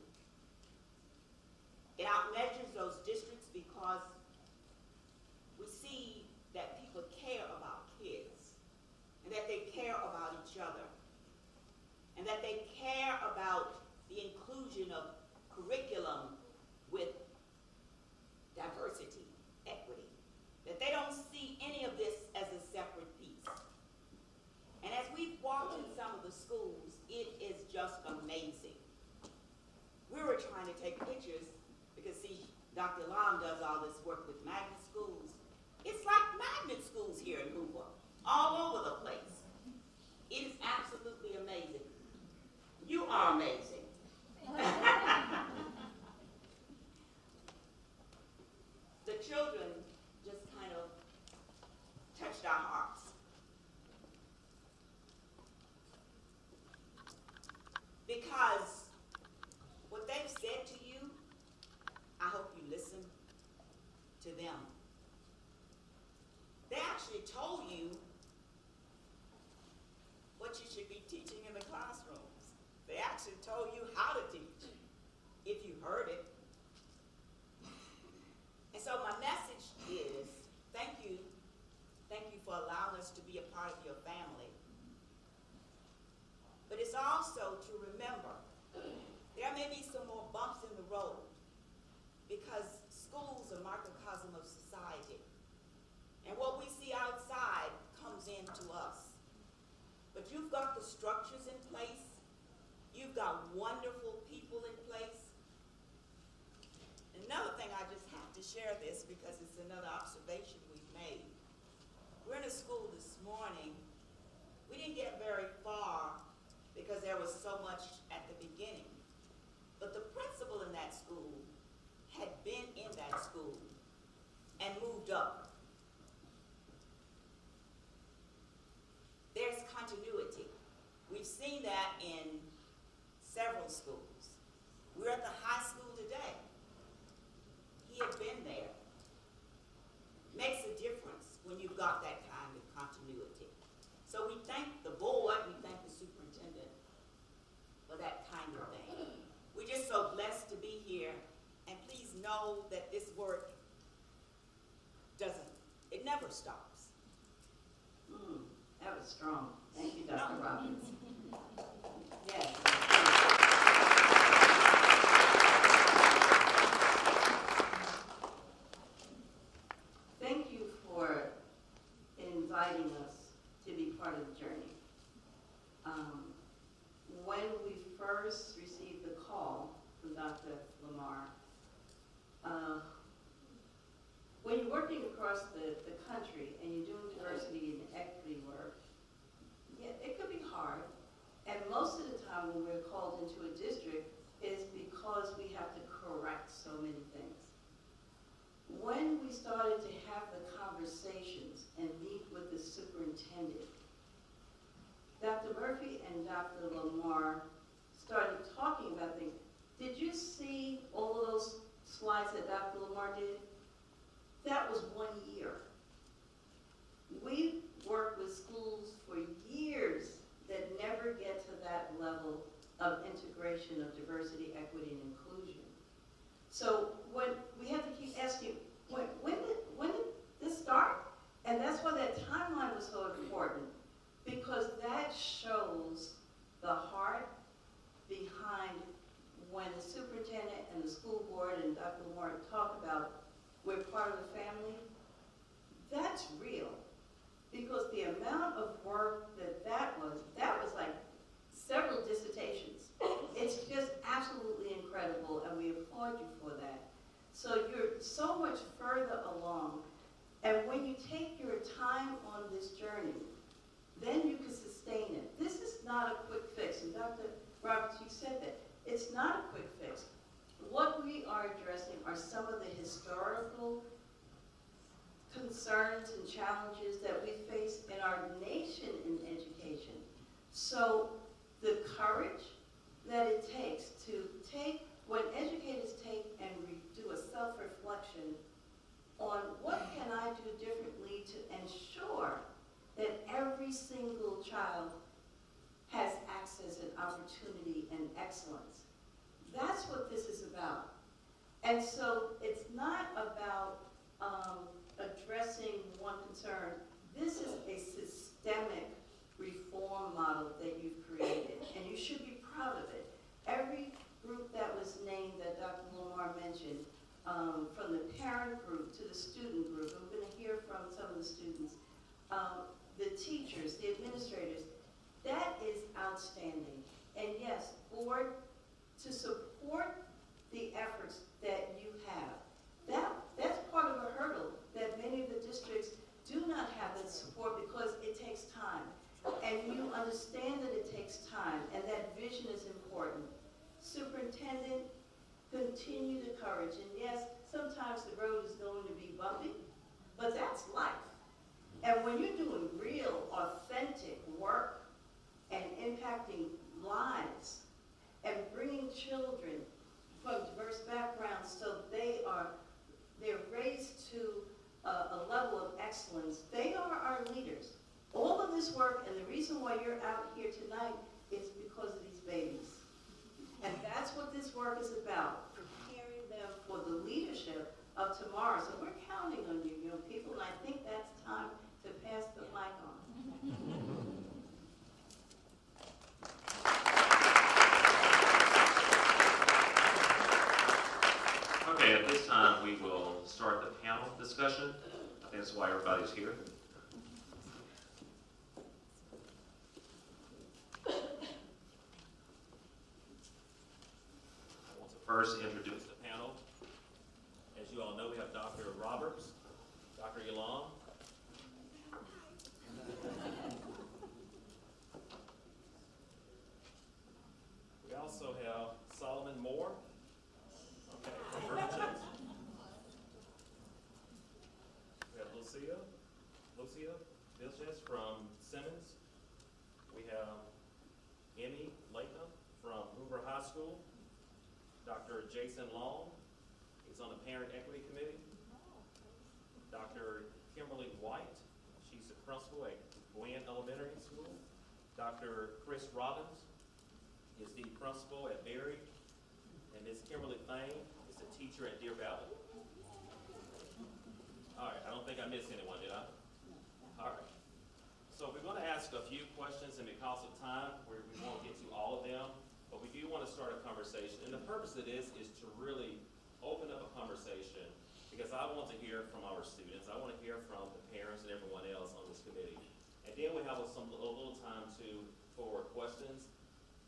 It outmeasures those districts because we see that people care about kids, and that they care about each other, and that they care about the inclusion of curriculum with diversity, equity, that they don't see any of this as a separate piece. And as we've walked in some of the schools, it is just amazing. We were trying to take pictures because, see, Dr. Lam does all this work with magnet schools. It's like magnet schools here in Hoover, all over the place. It is absolutely amazing. You are amazing. The children just kind of touched our hearts. Because what they've said to you, I hope you listen to them. They actually told you what you should be teaching in the classrooms. They actually told you how to teach, if you heard it. And so my message is, thank you for allowing us to be a part of your family. But it's also to remember, there may be some more bumps in the road, because schools are a microcosm of society. And what we see outside comes into us. But you've got the structures in place. You've got wonderful people in place. Another thing, I just have to share this because it's another observation we've made. We're in a school this morning. We didn't get very far because there was so much at the beginning. But the principal in that school had been in that school and moved up. There's continuity. We've seen that in several schools. We're at the high school today. He had been there. Makes a difference when you've got that kind of continuity. So we thank the board, we thank the superintendent for that kind of thing. We're just so blessed to be here, and please know that this work it never stops. That was strong. Thank you, Dr. Robbins. Yes. Thank you for inviting us to be part of the journey. When we first received the call from Dr. Lamar, when you're working across the country and you're most of the time when we're called into a district is because we have to correct so many things. When we started to have the conversations and meet with the superintendent, Dr. Murphy and Dr. Lamar started talking about things. Did you see all of those slides that Dr. Lamar did? That was 1 year. We worked with schools for years that never get to that level of integration of diversity, equity, and inclusion. So when we have to keep asking, when did this start? And that's why that timeline was so important, because that shows the heart behind when the superintendent and the school board and Dr. Lamar talk about we're part of the family. That's real, because the amount of work that was like several dissertations. It's just absolutely incredible, and we applaud you for that. So you're so much further along, and when you take your time on this journey, then you can sustain it. This is not a quick fix, and Dr. Roberts, you said that. It's not a quick fix. What we are addressing are some of the historical concerns and challenges that we face in our nation in education. So the courage that it takes to when educators take and do a self-reflection on what can I do differently to ensure that every single child has access and opportunity and excellence. That's what this is about. And so it's not about addressing one concern. This is a systemic reform model that you've created, and you should be proud of it. Every group that was named that Dr. Lamar mentioned, from the parent group to the student group, and we're going to hear from some of the students, the teachers, the administrators, that is outstanding. And yes, board, to support the efforts that you have, that's part of a hurdle that many of the districts do not have that support because it takes time. And you understand that it takes time, and that vision is important. Superintendent, continue the courage. And yes, sometimes the road is going to be bumpy, but that's life. And when you're doing real, authentic work and impacting lives and bringing children from diverse backgrounds so they're raised to a level of excellence, they are our leaders. All of this work, and the reason why you're out here tonight is because of these babies. And that's what this work is about, preparing them for the leadership of tomorrow. So we're counting on you, young people, and I think that's time to pass the mic on. Okay, at this time, we will start the panel discussion. I think that's why everybody's here. I want to first introduce the panel. As you all know, we have Dr. Roberts, Dr. Elam. We also have Solomon Moore. Okay, from Virginia. We have Lucia Vilches from Simmons. We have Emmy Latham from Hoover High School. Dr. Jason Long, he's on the Parent Equity Committee. Dr. Kimberly White, she's the principal at Gwen Elementary School. Dr. Chris Robbins is the principal at Berry. And Ms. Kimberly Thane is the teacher at Deer Valley. All right, I don't think I missed anyone, did I? All right. So we're going to ask a few questions, and because of time, we won't get to all of them. But we do want to start a conversation. And the purpose of this is to really open up a conversation, because I want to hear from our students. I want to hear from the parents and everyone else on this committee. And then we have a little time for questions.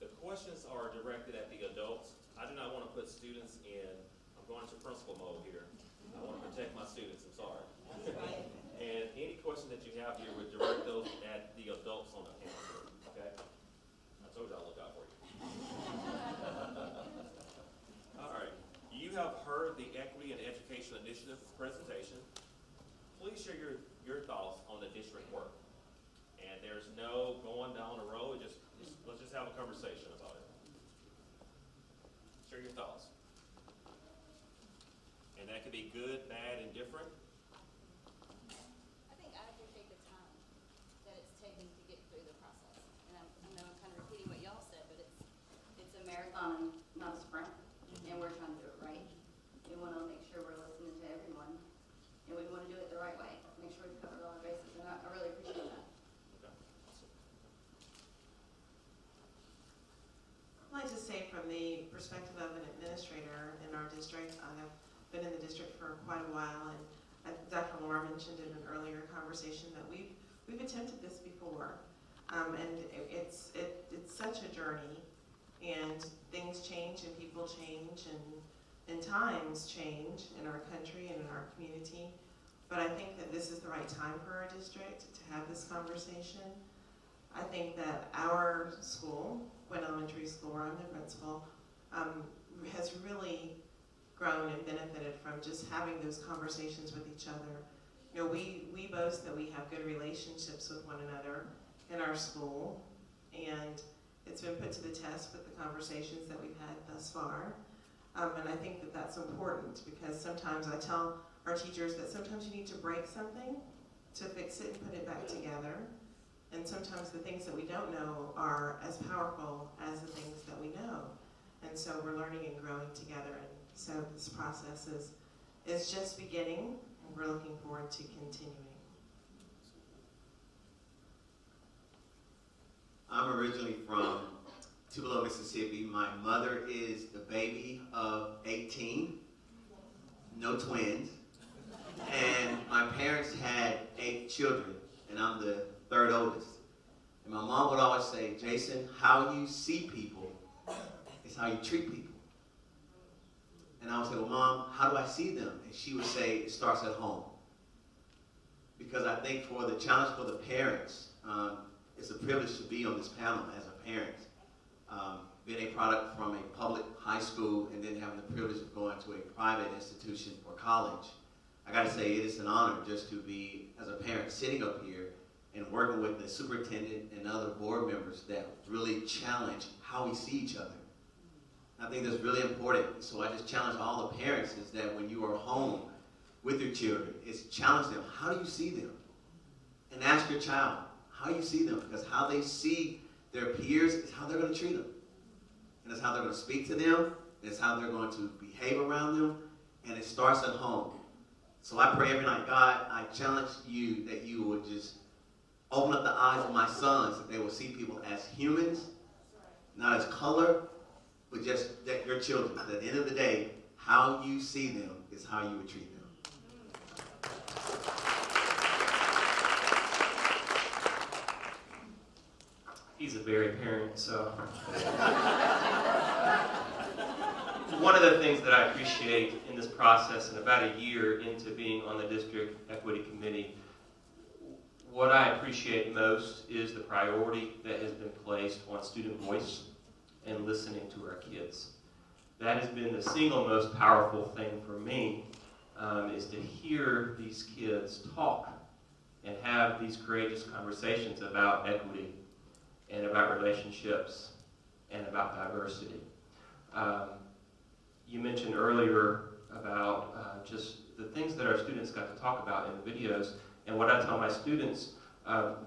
The questions are directed at the adults. I do not want to put students in, I'm going to principal mode here. I want to protect my students, I'm sorry. That's right. And any question that you have here would direct those at the adults on the panel, okay? I told you I'll look out. share your thoughts. And that could be good, bad, and different. I think I appreciate the time that it's taken to get through the process. And I know I'm kind of repeating what y'all said, but it's a marathon, not a sprint. And we're trying to do it right. We want to make sure we're listening to everyone. And we want to do it the right way. Make sure we've covered all our bases. And I really appreciate that. Okay. Awesome. I'd like to say from the perspective of an administrator in our district, I have been in the district for quite a while, and Dr. Laura mentioned in an earlier conversation that we've attempted this before, and it's such a journey, and things change and people change and times change in our country and in our community. But I think that this is the right time for our district to have this conversation. I think that our school, Gwen Elementary School, where I'm the principal, has really grown and benefited from just having those conversations with each other. You know, we boast that we have good relationships with one another in our school, and it's been put to the test with the conversations that we've had thus far. And I think that that's important, because sometimes I tell our teachers that sometimes you need to break something to fix it and put it back together. And sometimes the things that we don't know are as powerful as the things that we know. And so we're learning and growing together. And so this process is just beginning, and we're looking forward to continuing. I'm originally from Tupelo, Mississippi. My mother is the baby of 18, no twins. And my parents had 8 children, and I'm the 3rd oldest. And my mom would always say, Jason, how you see people is how you treat people. And I would say, well, Mom, how do I see them? And she would say, it starts at home. Because I think for the challenge for the parents, it's a privilege to be on this panel as a parent. Being a product from a public high school and then having the privilege of going to a private institution for college, I gotta say it is an honor just to be, as a parent, sitting up here and working with the superintendent and other board members that really challenge how we see each other. I think that's really important. So I just challenge all the parents is that when you are home with your children, is challenge them. How do you see them? And ask your child, how you see them? Because how they see their peers is how they're going to treat them. And it's how they're going to speak to them. And it's how they're going to behave around them. And it starts at home. So I pray every night, God, I challenge you that you would just open up the eyes of my sons, that they will see people as humans, not as color, but just that your children. At the end of the day, how you see them is how you would treat them. He's a very parent, so. One of the things that I appreciate in this process, and about a year into being on the district equity committee, what I appreciate most is the priority that has been placed on student voice and listening to our kids. That has been the single most powerful thing for me, is to hear these kids talk and have these courageous conversations about equity and about relationships and about diversity. You mentioned earlier about just the things that our students got to talk about in the videos, and what I tell my students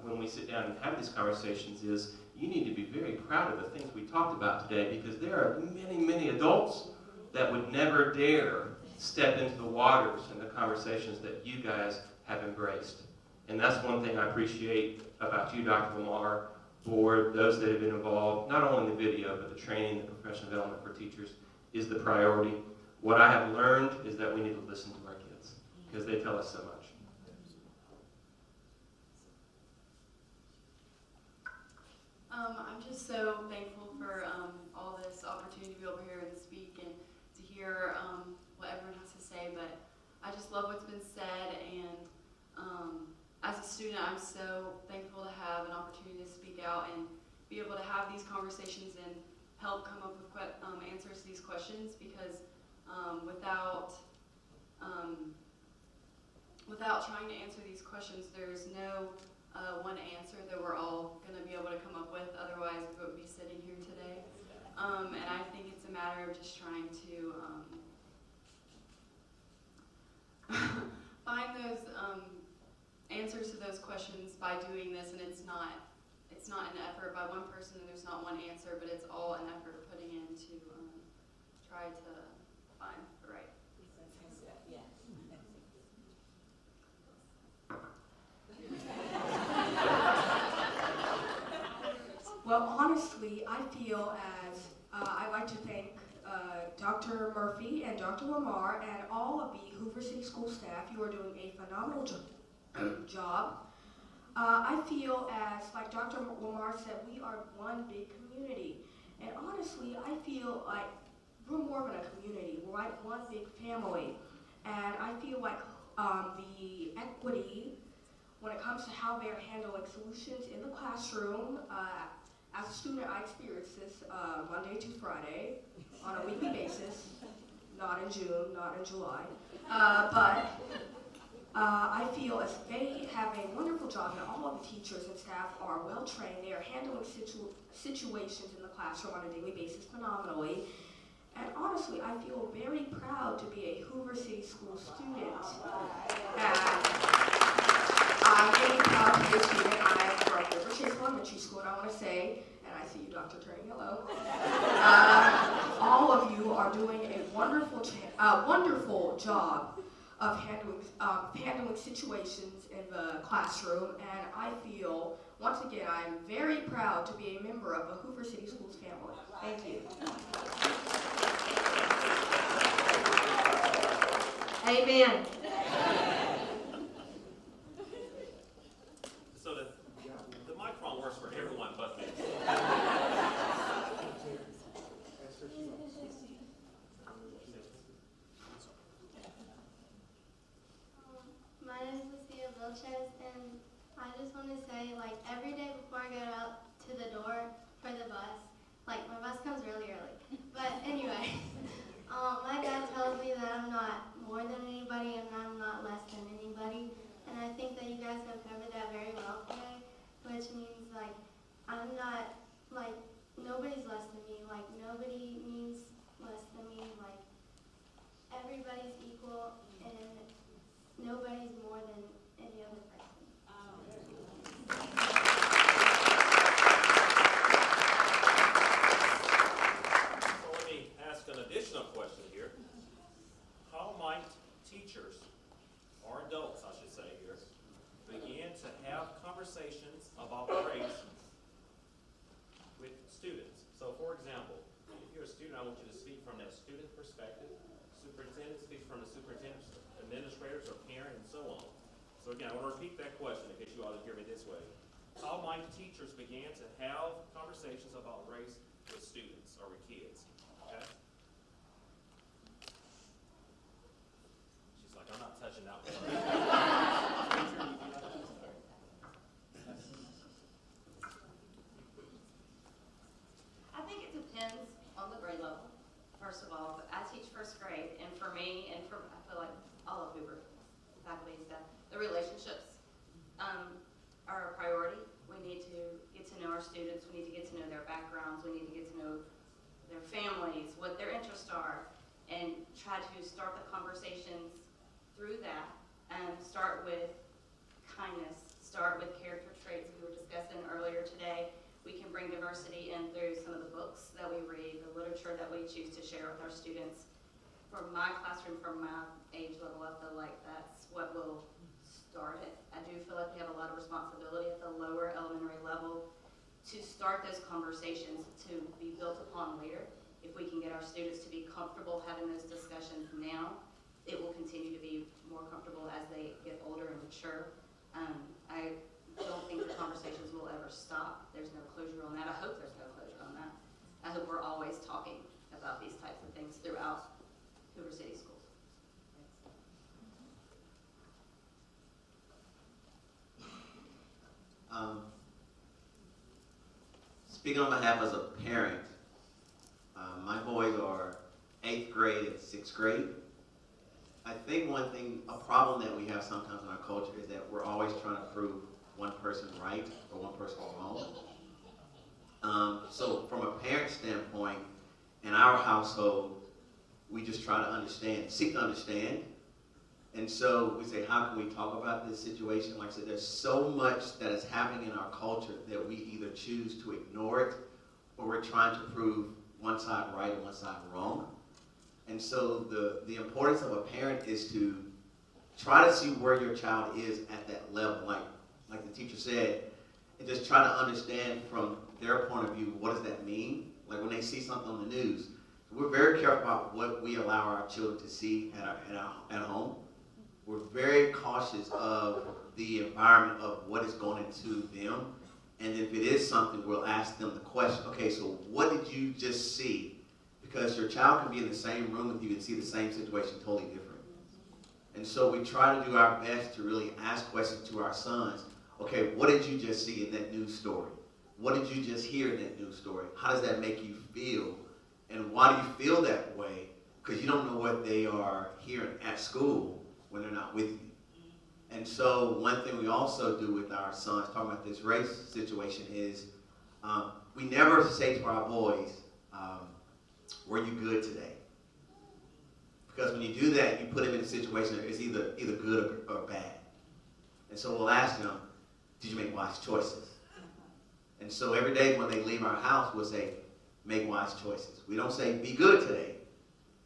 when we sit down and have these conversations is, you need to be very proud of the things we talked about today, because there are many, many adults that would never dare step into the waters and the conversations that you guys have embraced. And that's one thing I appreciate about you, Dr. Lamar, board, those that have been involved, not only in the video, but the training, the professional development for teachers is the priority. What I have learned is that we need to listen to our kids, because they tell us so much. I'm just so thankful for all this opportunity to be over here and speak and to hear what everyone has to say, but I just love what's been said, and as a student, I'm so thankful to have an opportunity to speak out and be able to have these conversations and help come up with answers to these questions, because without trying to answer these questions, there's no one answer that we're all going to be able to come up with. Otherwise, we wouldn't be sitting here today. And I think it's a matter of just trying to find those answers to those questions by doing this, and it's not an effort by one person, and there's not one answer, but it's all an effort putting in to try to find the right. Well, honestly, I feel as I'd like to thank Dr. Murphy and Dr. Lamar and all of the Hoover City School staff. You are doing a phenomenal job. I feel as, like Dr. Lamar said, we are one big community. And honestly, I feel like we're more than a community. We're like one big family. And I feel like the equity, when it comes to how they're handling solutions in the classroom, as a student, I experience this Monday to Friday on a weekly basis, not in June, not in July. But I feel as they have a wonderful job, and all of the teachers and staff are well trained. They are handling situations in the classroom on a daily basis phenomenally. And honestly, I feel very proud to be a Hoover City School student. And I'm really proud to be a student. I'm from River Chase Elementary School, and I want to say, and I see you, Dr. Turning Yellow, all of you are doing a wonderful job of handling situations in the classroom, and I feel, once again, I'm very proud to be a member of the Hoover City Schools family. Thank you. Amen. So the microphone works for everyone but me. My name is Lucia Vilches, and I just want to say, like, every day before I go out to the door for the bus, like, my bus comes really early. But anyway, my dad tells me that I'm not more than anybody and I'm not less than anybody. And I think that you guys have covered that very well today, which means, like, I'm not, like, nobody's less than me. Like, nobody means less than me. Like, everybody's equal, and nobody's more than any other person. So let me ask an additional question here. How might teachers, or adults I should say here, begin to have conversations about race with students? So for example, if you're a student, I want you to speak from that student perspective. Superintendent speaks from the superintendent, administrators, or parent, and so on. So again, I want to repeat that question in case you all didn't hear me this way. How might teachers begin to have conversations about race with students or with kids? Okay? She's like, I'm not touching that one. I think it depends on the grade level, first of all. But I teach first grade, and for me, and for I feel like all of Hoover faculty and staff, the relationships are a priority. We need to get to know our students. We need to get to know their backgrounds. We need to get to know their families, what their interests are, and try to start the conversations through that. Start with kindness. Start with character traits we were discussing earlier today. We can bring diversity in through some of the books that we read, the literature that we choose to share with our students. From my classroom, from my age level, I feel like that's what will start it. I do feel like we have a lot of responsibility at the lower elementary level to start those conversations to be built upon later. If we can get our students to be comfortable having those discussions now, it will continue to be more comfortable as they get older and mature. I don't think the conversations will ever stop. There's no closure on that. I hope there's no closure on that. I hope we're always talking about these types of things throughout Hoover City Schools. Speaking on behalf as a parent, my boys are 8th grade and 6th grade. I think one thing, a problem that we have sometimes in our culture is that we're always trying to prove one person right or one person wrong. So from a parent standpoint, in our household, we just try to understand, seek to understand. And so we say, how can we talk about this situation? Like I said, there's so much that is happening in our culture that we either choose to ignore it, or we're trying to prove one side right and one side wrong. And so the importance of a parent is to try to see where your child is at that level, like the teacher said, and just try to understand from their point of view, what does that mean? Like when they see something on the news, we're very careful about what we allow our children to see at home. We're very cautious of the environment of what is going into them. And if it is something, we'll ask them the question, okay, so what did you just see? Because your child can be in the same room with you and see the same situation totally different. And so we try to do our best to really ask questions to our sons. Okay, what did you just see in that news story? What did you just hear in that news story? How does that make you feel? And why do you feel that way? Because you don't know what they are hearing at school when they're not with you. And so one thing we also do with our sons, talking about this race situation, is we never say to our boys, were you good today? Because when you do that, you put them in a situation that is either good or bad. And so we'll ask them, did you make wise choices? And so every day when they leave our house, we'll say, make wise choices. We don't say, be good today.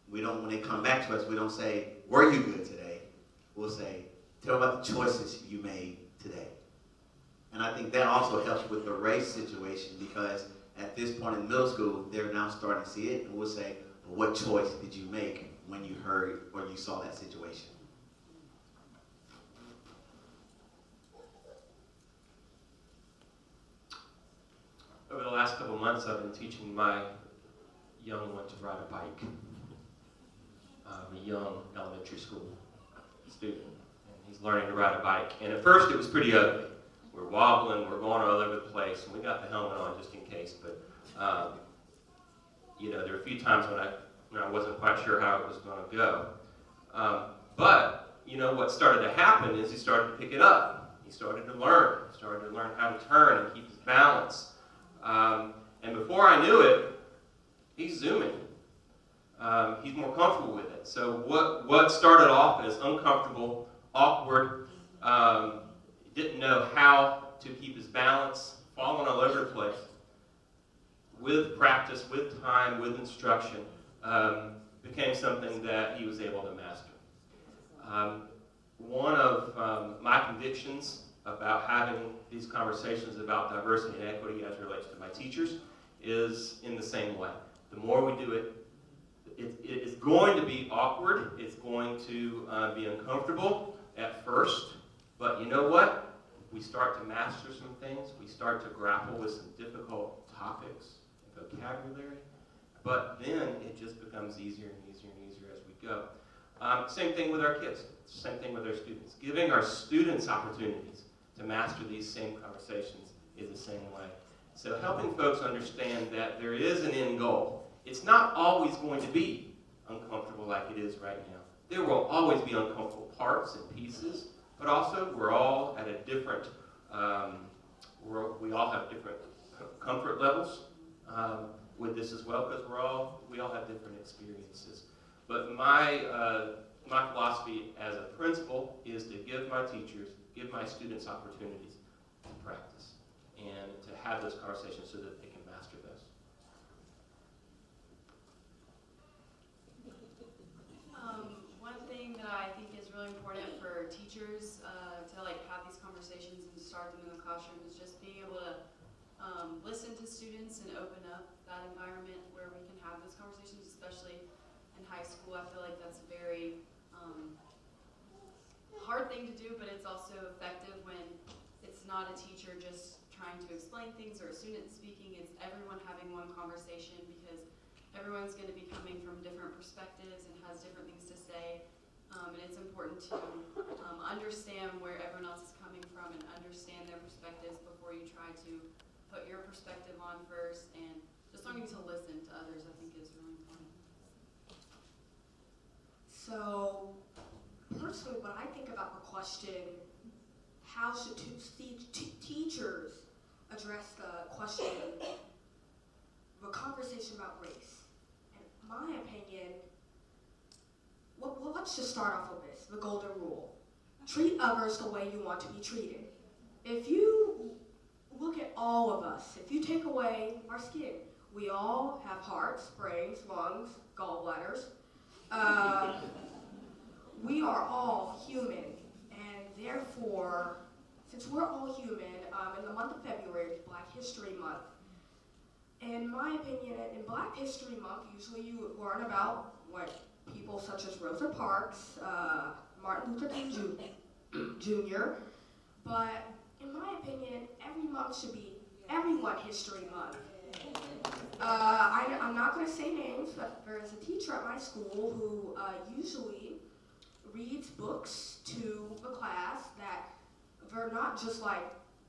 When they come back to us, we don't say, were you good today? We'll say, tell about the choices you made today. And I think that also helps with the race situation, because at this point in middle school, they're now starting to see it, and we'll say, well, what choice did you make when you heard or you saw that situation? Over the last couple of months, I've been teaching my young one to ride a bike. A young elementary school student. And he's learning to ride a bike. And at first, it was pretty ugly. We're wobbling, we're going all over the place, and we got the helmet on just in case. But there were a few times when I wasn't quite sure how it was going to go. But what started to happen is he started to pick it up. He started to learn. He started to learn how to turn and keep his balance. And before I knew it, he's zooming. He's more comfortable with it. So what started off as uncomfortable, awkward, didn't know how to keep his balance, falling all over the place, with practice, with time, with instruction, became something that he was able to master. One of my convictions about having these conversations about diversity and equity as it relates to my teachers is in the same way. The more we do it, it's going to be awkward, it's going to be uncomfortable at first, but you know what? We start to master some things, we start to grapple with some difficult topics and vocabulary, but then it just becomes easier and easier and easier as we go. Same thing with our kids, same thing with our students. Giving our students opportunities to master these same conversations is the same way. So helping folks understand that there is an end goal. It's not always going to be uncomfortable like it is right now. There will always be uncomfortable parts and pieces, but also we're all at a different, we all have different comfort levels with this as well, because we all have different experiences. But my philosophy as a principal is to give my teachers, give my students opportunities to practice and to have those conversations so that they can master those. One thing that I think is really important for teachers to have these conversations and start them in the classroom is just being able to listen to students and open up that environment where we can have those conversations, especially in high school. I feel like that's a very hard thing to do, but it's also effective when it's not a teacher just trying to explain things or a student speaking. It's everyone having one conversation, because everyone's going to be coming from different perspectives and has different things to say. And it's important to understand where everyone else is coming from and understand their perspectives before you try to put your perspective on first. And just learning to listen to others, I think, is really important. So, personally, when I think about the question, how should teachers address the question, the conversation about race my opinion, well, let's just start off with this, the golden rule. Treat others the way you want to be treated. If you look at all of us, if you take away our skin, we all have hearts, brains, lungs, gallbladders. We are all human, and therefore, since we're all human, in the month of February, it's Black History Month. In my opinion, in Black History Month, usually you learn about like people such as Rosa Parks, Martin Luther King Jr., but in my opinion, every month should be Everyone History Month. I'm not going to say names, but there is a teacher at my school who usually reads books to the class that they're not just like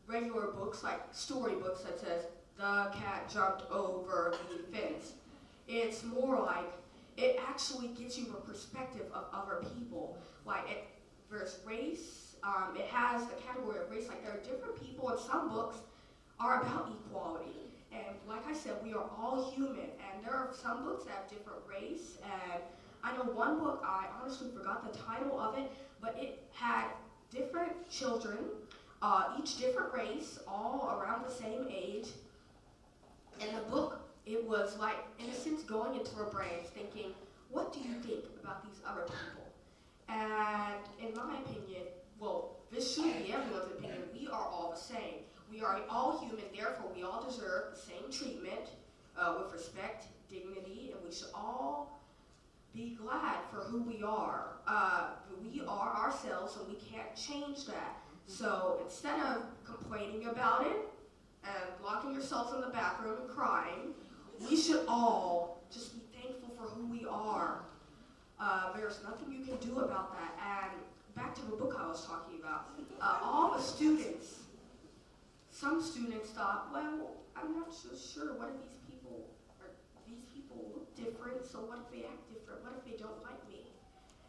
regular books, like storybooks that says, the cat jumped over the fence. It's more like, it actually gives you a perspective of other people. Like, there's race, it has the category of race, like there are different people, and some books are about equality. And like I said, we are all human, and there are some books that have different race, and I know one book, I honestly forgot the title of it, but it had different children, each different race, all around the same age. And the book, it was like, in a sense, going into our brains, thinking, what do you think about these other people? And in my opinion, well, this should be everyone's opinion, we are all the same. We are all human, therefore we all deserve the same treatment with respect, dignity, and we should all be glad for who we are. We are ourselves, and we can't change that. So instead of complaining about it and locking yourselves in the bathroom and crying, we should all just be thankful for who we are. There's nothing you can do about that. And back to the book I was talking about, all the students, some students thought, well, I'm not so sure, what if these people look different, so what if they act different, what if they don't like me?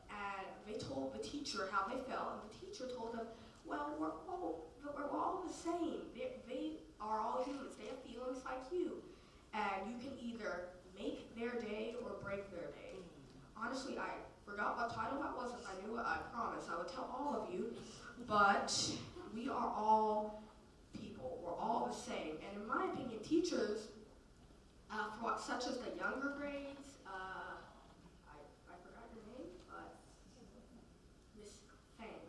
And they told the teacher how they felt, and the teacher told them, well, we're all the same. They are all humans, they have feelings like you. And you can either make their day or break their day. Honestly, I forgot what title that was. If I knew it, I promise I would tell all of you. But we are all people. We're all the same. And in my opinion, teachers, such as the younger grades, I forgot your name, but Miss Fang.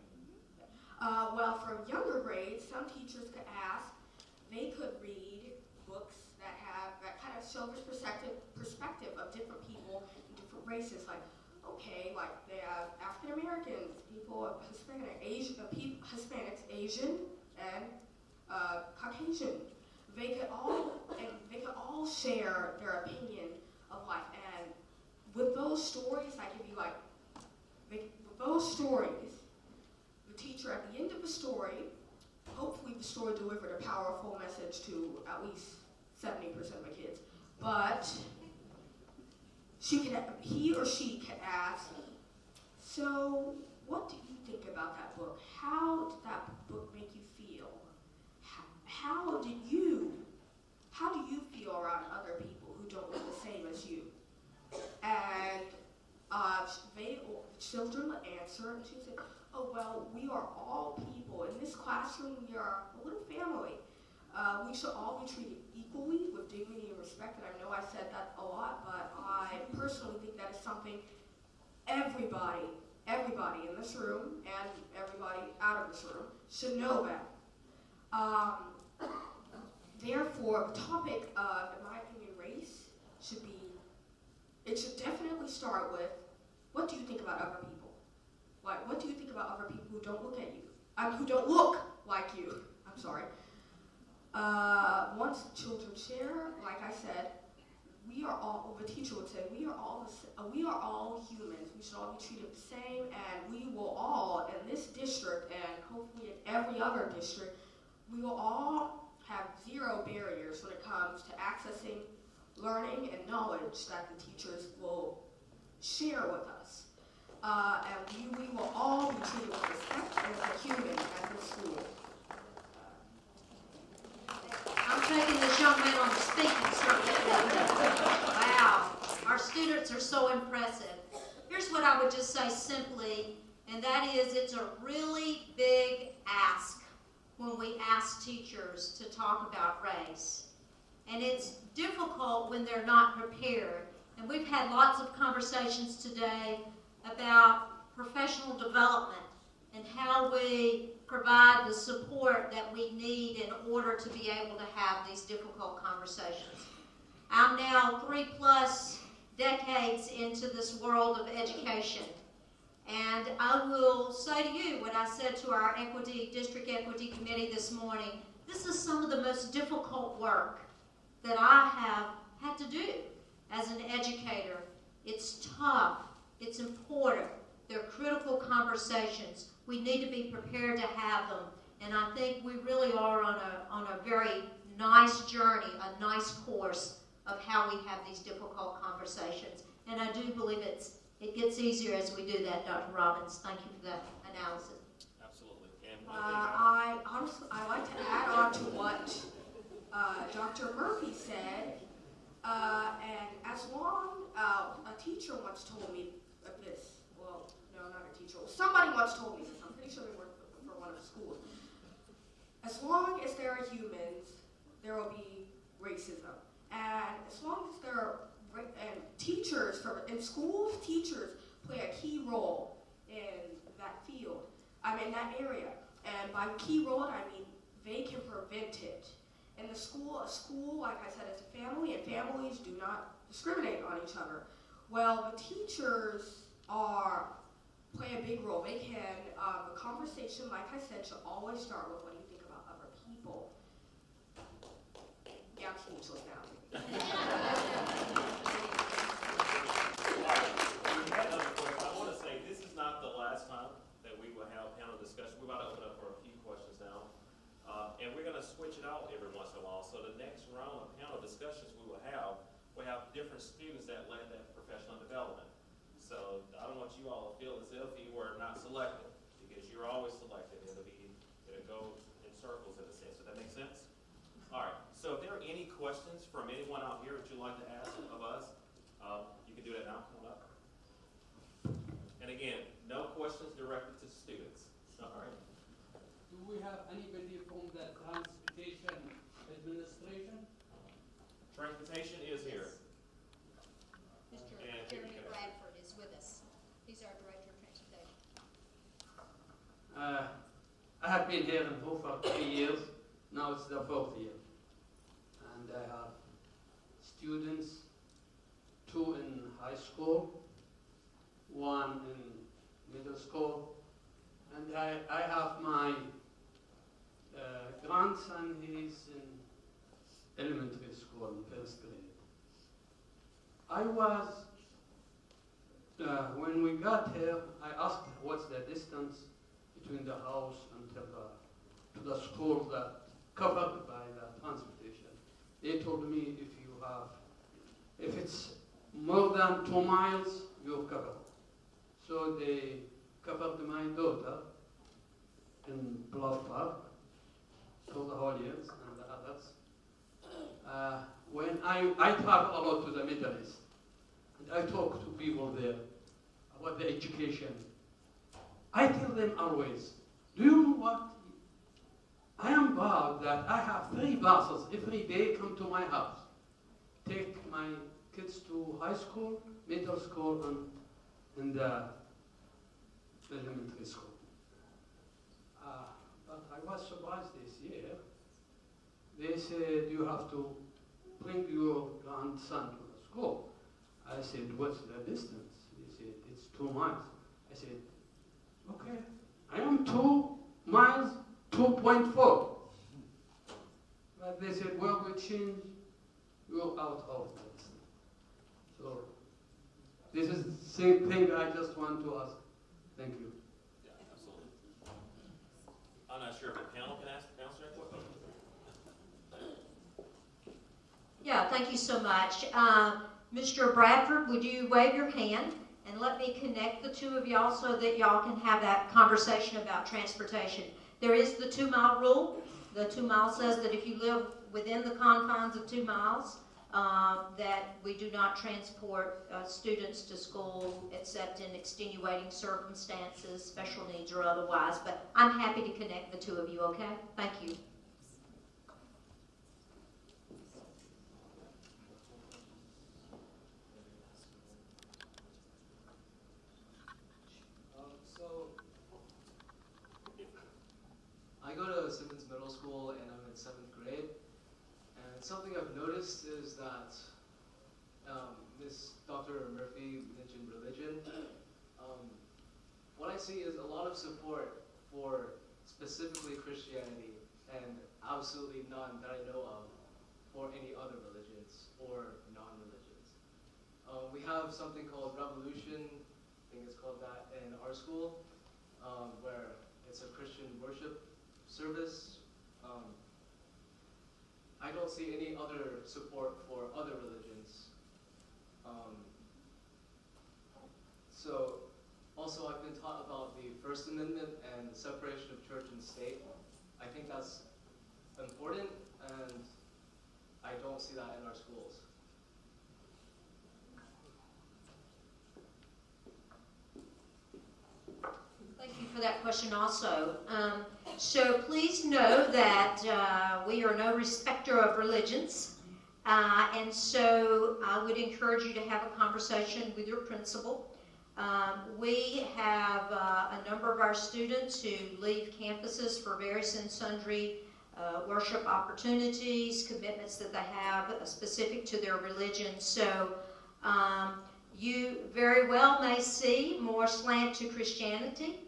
Well, for younger grades, some teachers could ask, they could read books that kind of show this perspective of different people and different races. Like, okay, like they have African Americans, people of Hispanics, Asian, and Caucasian. They could all share their opinion of life, and with those stories, I could be like, with those stories, the teacher at the end of the story, hopefully the story delivered a powerful message to at least 70% of the kids, but he or she can ask, so what do you think about that book? How did that book make you feel? How do you feel around other people who don't look the same as you? And children would answer, and she would say, oh, well, we are all people. In this classroom, we are a little family. We should all be treated equally with dignity and respect, and I know I said that a lot, but I personally think that is something everybody in this room and everybody out of this room should know about. Therefore, the topic of, in my opinion, race should definitely start with, what do you think about other people? Like, what do you think about other people who don't look at you? Who don't look like you? I'm sorry. Once children share, like I said, the teacher would say, we are all humans. We should all be treated the same, and we will all, in this district, and hopefully in every other district, we will all have zero barriers when it comes to accessing learning and knowledge that the teachers will share with us. And we will all be treated with respect as a human at this school. I'm taking this young man on the speaking circuit. Wow. Our students students are so impressive. Here's what I would just say simply, and that is it's a really big ask when we ask teachers to talk about race. And it's difficult when they're not prepared. And we've had lots of conversations today about professional development and how we provide the support that we need in order to be able to have these difficult conversations. I'm now 3+ decades into this world of education. And I will say to you what I said to our District Equity Committee this morning. This is some of the most difficult work that I have had to do as an educator. It's tough. It's important. They're critical conversations. We need to be prepared to have them. And I think we really are on a very nice journey, a nice course of how we have these difficult conversations. And I do believe it gets easier as we do that, Dr. Robbins. Thank you for that analysis. Absolutely. And I like to add on to what Dr. Murphy said, and as long a teacher once told me this. Well, no, not a teacher. Somebody once told me this. I'm pretty sure they worked for one of the schools. As long as there are humans, there will be racism, and as long as there are teachers in schools, teachers play a key role in that field. In that area, and by key role I mean they can prevent it. In the school, a school, like I said, is a family, and families do not discriminate on each other. Well, the teachers play a big role. They can, the conversation, like I said, should always start with what do you think about other people. Yeah, I'm speechless now. I want to say this is not the last time that we will have panel discussion. We're about to open up for a few questions now. And we're going to switch it out every once in a while. So the next round of panel discussions we'll have different students that led that professional development. So I don't want you all to feel as if you were not selected, because you're always selected. It'll go in circles in a sense. Does that make sense? All right. So if there are any questions from anyone out here that you'd like to ask of us, you can do that now. Come on up. And again, no questions directed to students. All right. Do we have anybody from the transportation administration? Transportation is here. Mr. And Jeremy Bradford is with us. He's our Director of Transportation. I have been here in Hoover 3 years. Now it's the 4th year. And I have students, 2 in high school, 1 in middle school, and I have my grandson. He's in elementary school, in 1st grade. I was, when we got here, I asked what's the distance between the house and to the school that covered by the transportation. They told me if it's more than 2 miles, you're covered. So they covered my daughter in Bluff Park for the whole years and the others. When I travel a lot to the Middle East, and I talk to people there about the education, I tell them always, do you know what? I am proud that I have 3 buses every day come to my house, take my kids to high school, middle school, and the elementary school. But I was surprised this year. They said you have to bring your grandson to the school. I said, what's the distance? They said, it's 2 miles. I said, okay, I am 2 miles, 2.4. But they said, well, we change you out of this. So this is the same thing I just want to ask. Thank you. Yeah, absolutely. I'm not sure if the panel can answer that question. Yeah, thank you so much. Mr. Bradford, would you wave your hand and let me connect the 2 of y'all so that y'all can have that conversation about transportation. There is the 2-mile rule. The 2 mile says that if you live within the confines of 2 miles, that we do not transport students to school except in extenuating circumstances, special needs or otherwise. But I'm happy to connect the two of you, okay? Thank you. I go to Simmons Middle School and I'm in 7th grade, and something I've noticed is that Miss Dr. Murphy mentioned religion. What I see is a lot of support for specifically Christianity and absolutely none that I know of for any other religions or non-religions. We have something called Revolution, I think it's called that in our school, where it's a Christian worship service. I don't see any other support for other religions. So also I've been taught about the First Amendment and the separation of church and state. I think that's important, and I don't see that in our schools. Thank you for that question also. So please know that we are no respecter of religions. And so I would encourage you to have a conversation with your principal. We have a number of our students who leave campuses for various and sundry worship opportunities, commitments that they have specific to their religion. So you very well may see more slant to Christianity.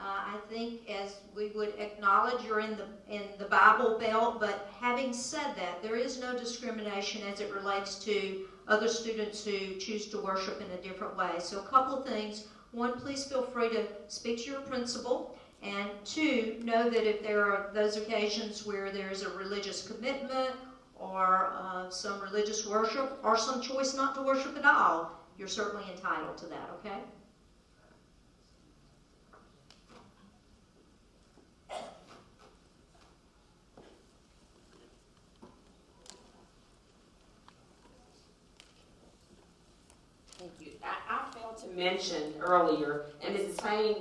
I think, as we would acknowledge, you're in the Bible Belt, but having said that, there is no discrimination as it relates to other students who choose to worship in a different way. So a couple of things. One, please feel free to speak to your principal. And two, know that if there are those occasions where there's a religious commitment or some religious worship or some choice not to worship at all, you're certainly entitled to that, okay? Thank you. I failed to mention earlier, and Mrs. Payne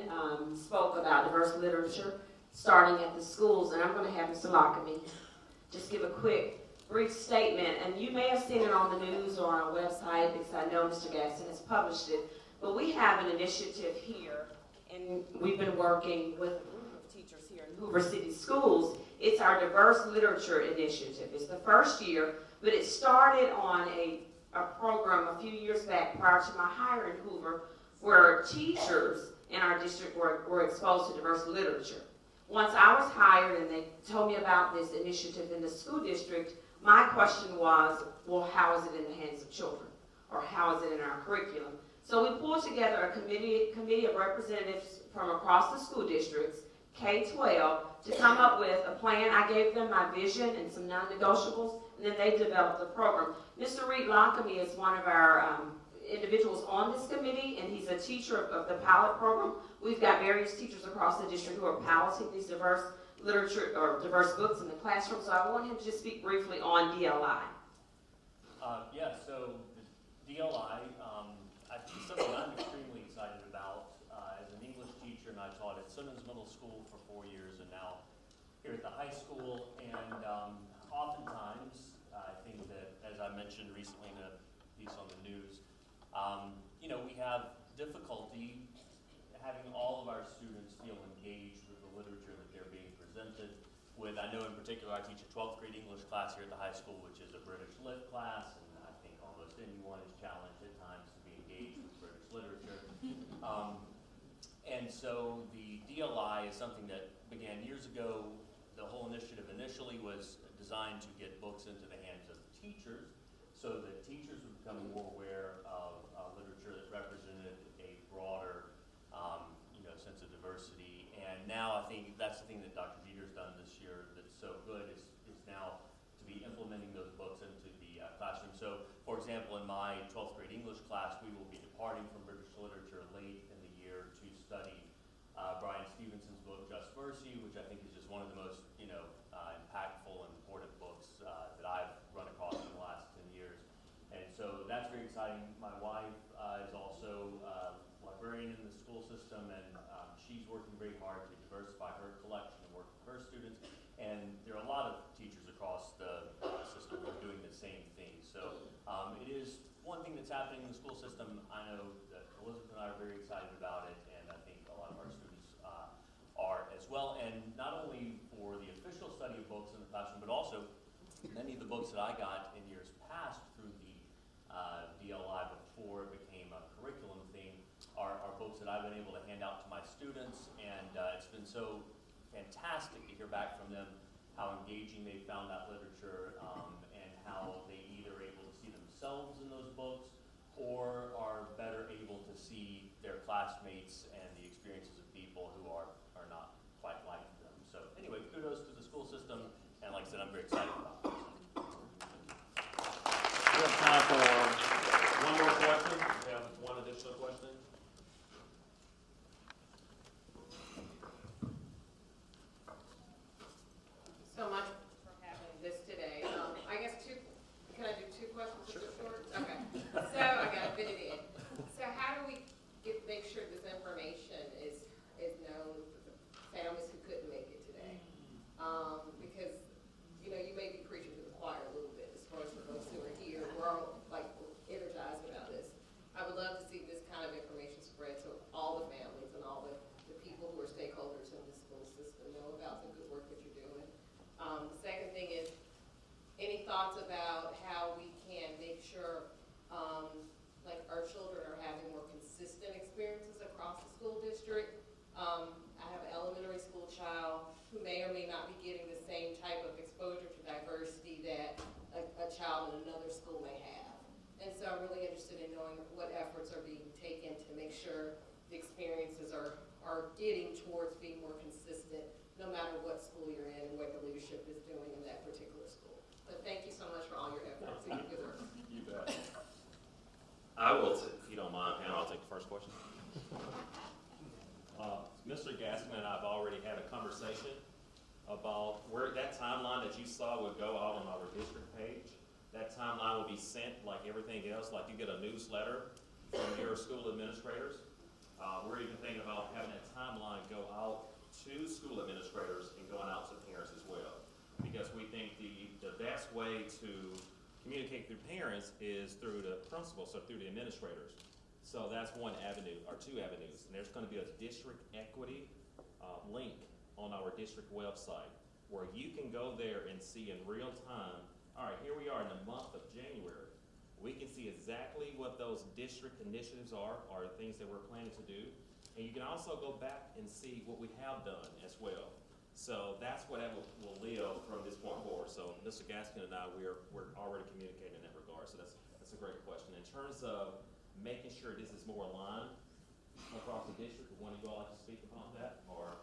spoke about diverse literature starting at the schools, and I'm going to have Mr. Lockamy just give a quick, brief statement. And you may have seen it on the news or on our website, because I know Mr. Gaston has published it. But we have an initiative here, and we've been working with a group of teachers here in Hoover City Schools. It's our Diverse Literature Initiative. It's the first year, but it started on a program a few years back prior to my hire in Hoover, where teachers in our district were exposed to diverse literature. Once I was hired and they told me about this initiative in the school district, my question was, well, how is it in the hands of children? Or how is it in our curriculum? So we pulled together a committee of representatives from across the school districts, K-12, to come up with a plan. I gave them my vision and some non-negotiables, and then they developed the program. Mr. Reed Lockamy is one of our individuals on this committee, and he's a teacher of the pilot program. We've got various teachers across the district who are piloting these diverse literature or diverse books in the classroom. So I want him to just speak briefly on DLI. So the DLI, it's something I'm extremely excited about. As an English teacher, and I taught at Simmons Middle School for 4 years, and now here at the high school. And oftentimes, I think that, as I mentioned recently in a piece on the news, we have difficulty having all of our students feel engaged with the literature that they're being presented with. I know in particular I teach a 12th grade English class here at the high school, which is a British Lit class, and I think almost anyone is challenged at times to be engaged with British literature. And so the DLI is something that began years ago. The whole initiative initially was designed to get books into the hands of teachers so that teachers would become more aware of literature that represented a broader sense of diversity. And now I think that's the thing that Dr. Jeter's done this year that's so good is now to be implementing those books into the classroom. So, for example, in my 12th grade English class, we will be departing from British literature late in the year to study Brian Stevenson's book, Just Mercy, which I think is just one of the most impactful and important books that I've run across in the last 10 years. my wife is also a librarian in the school system, and she's working very hard to diversify her collection and work with her students. And there are a lot of teachers across the system who are doing the same thing. So it is one thing that's happening in the school system. I know that Elizabeth and I are very excited about it, and I think a lot of our students are as well. And not only for the official study of books in the classroom, but also many of the books that I got in years past through the DLI before it became a curriculum thing are books that I've been able to hand out to my students, and it's been so fantastic to hear back from them how engaging they found that literature, and how they either are able to see themselves in those books or are better able to see their classmates and the experiences of people who are not quite like them. So anyway, kudos to the school system, and like I said, I'm very excited about it. We have time for one more question. We have one additional question. So much for having this today. I guess can I do two questions if they're short? Okay. So I got to fit it in. So how do we make sure this information is known for the families who couldn't make it today? Because, you may be preaching to the choir a little bit as far as for those who are here. We're all energized about this. I would love to see this kind of information spread to all the families and all the people who are stakeholders in the school system know about the good work that you're doing. The second thing is, any thoughts about how we can make sure our children are having more consistent experiences across the school district? I have an elementary school child who may or may not be getting the same type of exposure to diversity that a child in another school may have. And so I'm really interested in knowing what efforts are being taken to make sure the experiences are getting towards being more consistent, no matter what school you're in and what the leadership is doing in that particular school. But thank you so much for all your efforts and your good work. You bet. I will, if you don't mind, Pam, I'll take the first question. Mr. Gaskin and I have already had a conversation about where that timeline that you saw would go out on our district page. That timeline will be sent like everything else, like you get a newsletter from your school administrators. We're even thinking about having that timeline go out to school administrators and going out to parents as well. Because we think the best way to communicate through parents is through the principals, so through the administrators. So that's one avenue, or two avenues. And there's going to be a district equity link on our district website where you can go there and see in real time, all right, here we are in the month of January. We can see exactly what those district initiatives are, or things that we're planning to do. And you can also go back and see what we have done as well. So that's what will live from this point forward. So Mr. Gaskin and I, we're already communicating in that regard. So that's a great question. In terms of making sure this is more aligned across the district, would one of you all like to speak about that? Or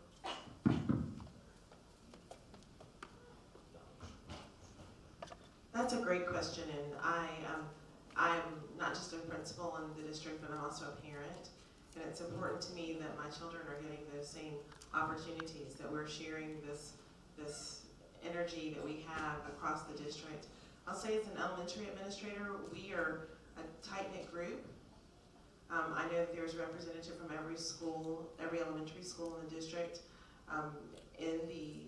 That's a great question, and I'm not just a principal in the district, but I'm also a parent. And it's important to me that my children are getting those same opportunities, that we're sharing this energy that we have across the district. I'll say as an elementary administrator, we are a tight-knit group. I know that there's a representative from every school, every elementary school in the district in the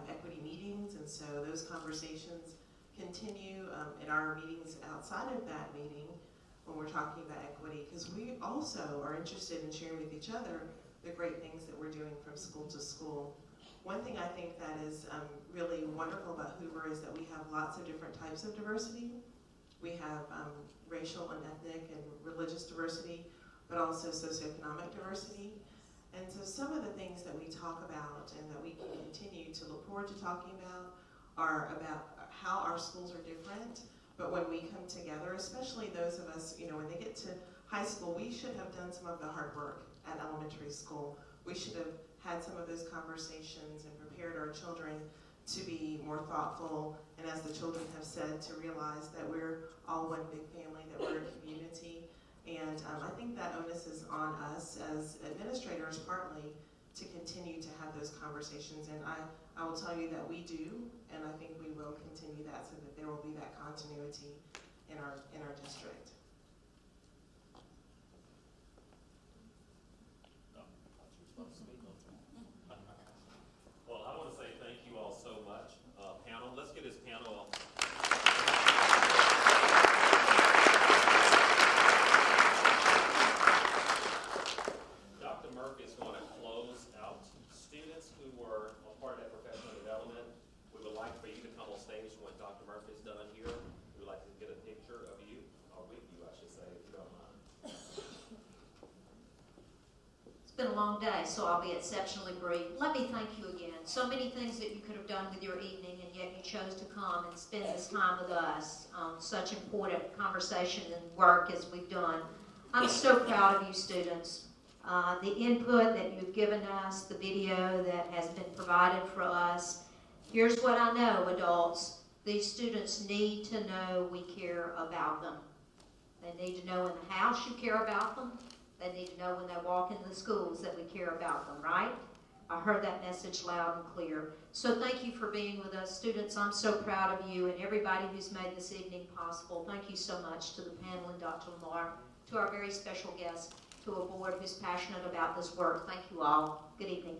equity meetings, and so those conversations continue in our meetings outside of that meeting when we're talking about equity, because we also are interested in sharing with each other the great things that we're doing from school to school. One thing I think that is really wonderful about Hoover is that we have lots of different types of diversity. We have racial and ethnic and religious diversity, but also socioeconomic diversity. And so some of the things that we talk about and that we can continue to look forward to talking about are about how our schools are different, but when we come together, especially those of us, when they get to high school, we should have done some of the hard work at elementary school. We should have had some of those conversations and prepared our children to be more thoughtful, and as the children have said, to realize that we're all one big family, that we're a community. And I think that onus is on us as administrators partly to continue to have those conversations. And I will tell you that we do, and I think we will continue that so that there will be that continuity in our district. been a long day, so I'll be exceptionally brief. Let me thank you again. So many things that you could have done with your evening, and yet you chose to come and spend this time with us on such important conversation and work as we've done. I'm so proud of you students. The input that you've given us, the video that has been provided for us. Here's what I know, adults. These students need to know we care about them. They need to know in the house you care about them. They need to know when they walk into the schools that we care about them, right? I heard that message loud and clear. So thank you for being with us, students. I'm so proud of you and everybody who's made this evening possible. Thank you so much to the panel and Dr. Lamar, to our very special guest, to a board who's passionate about this work. Thank you all. Good evening.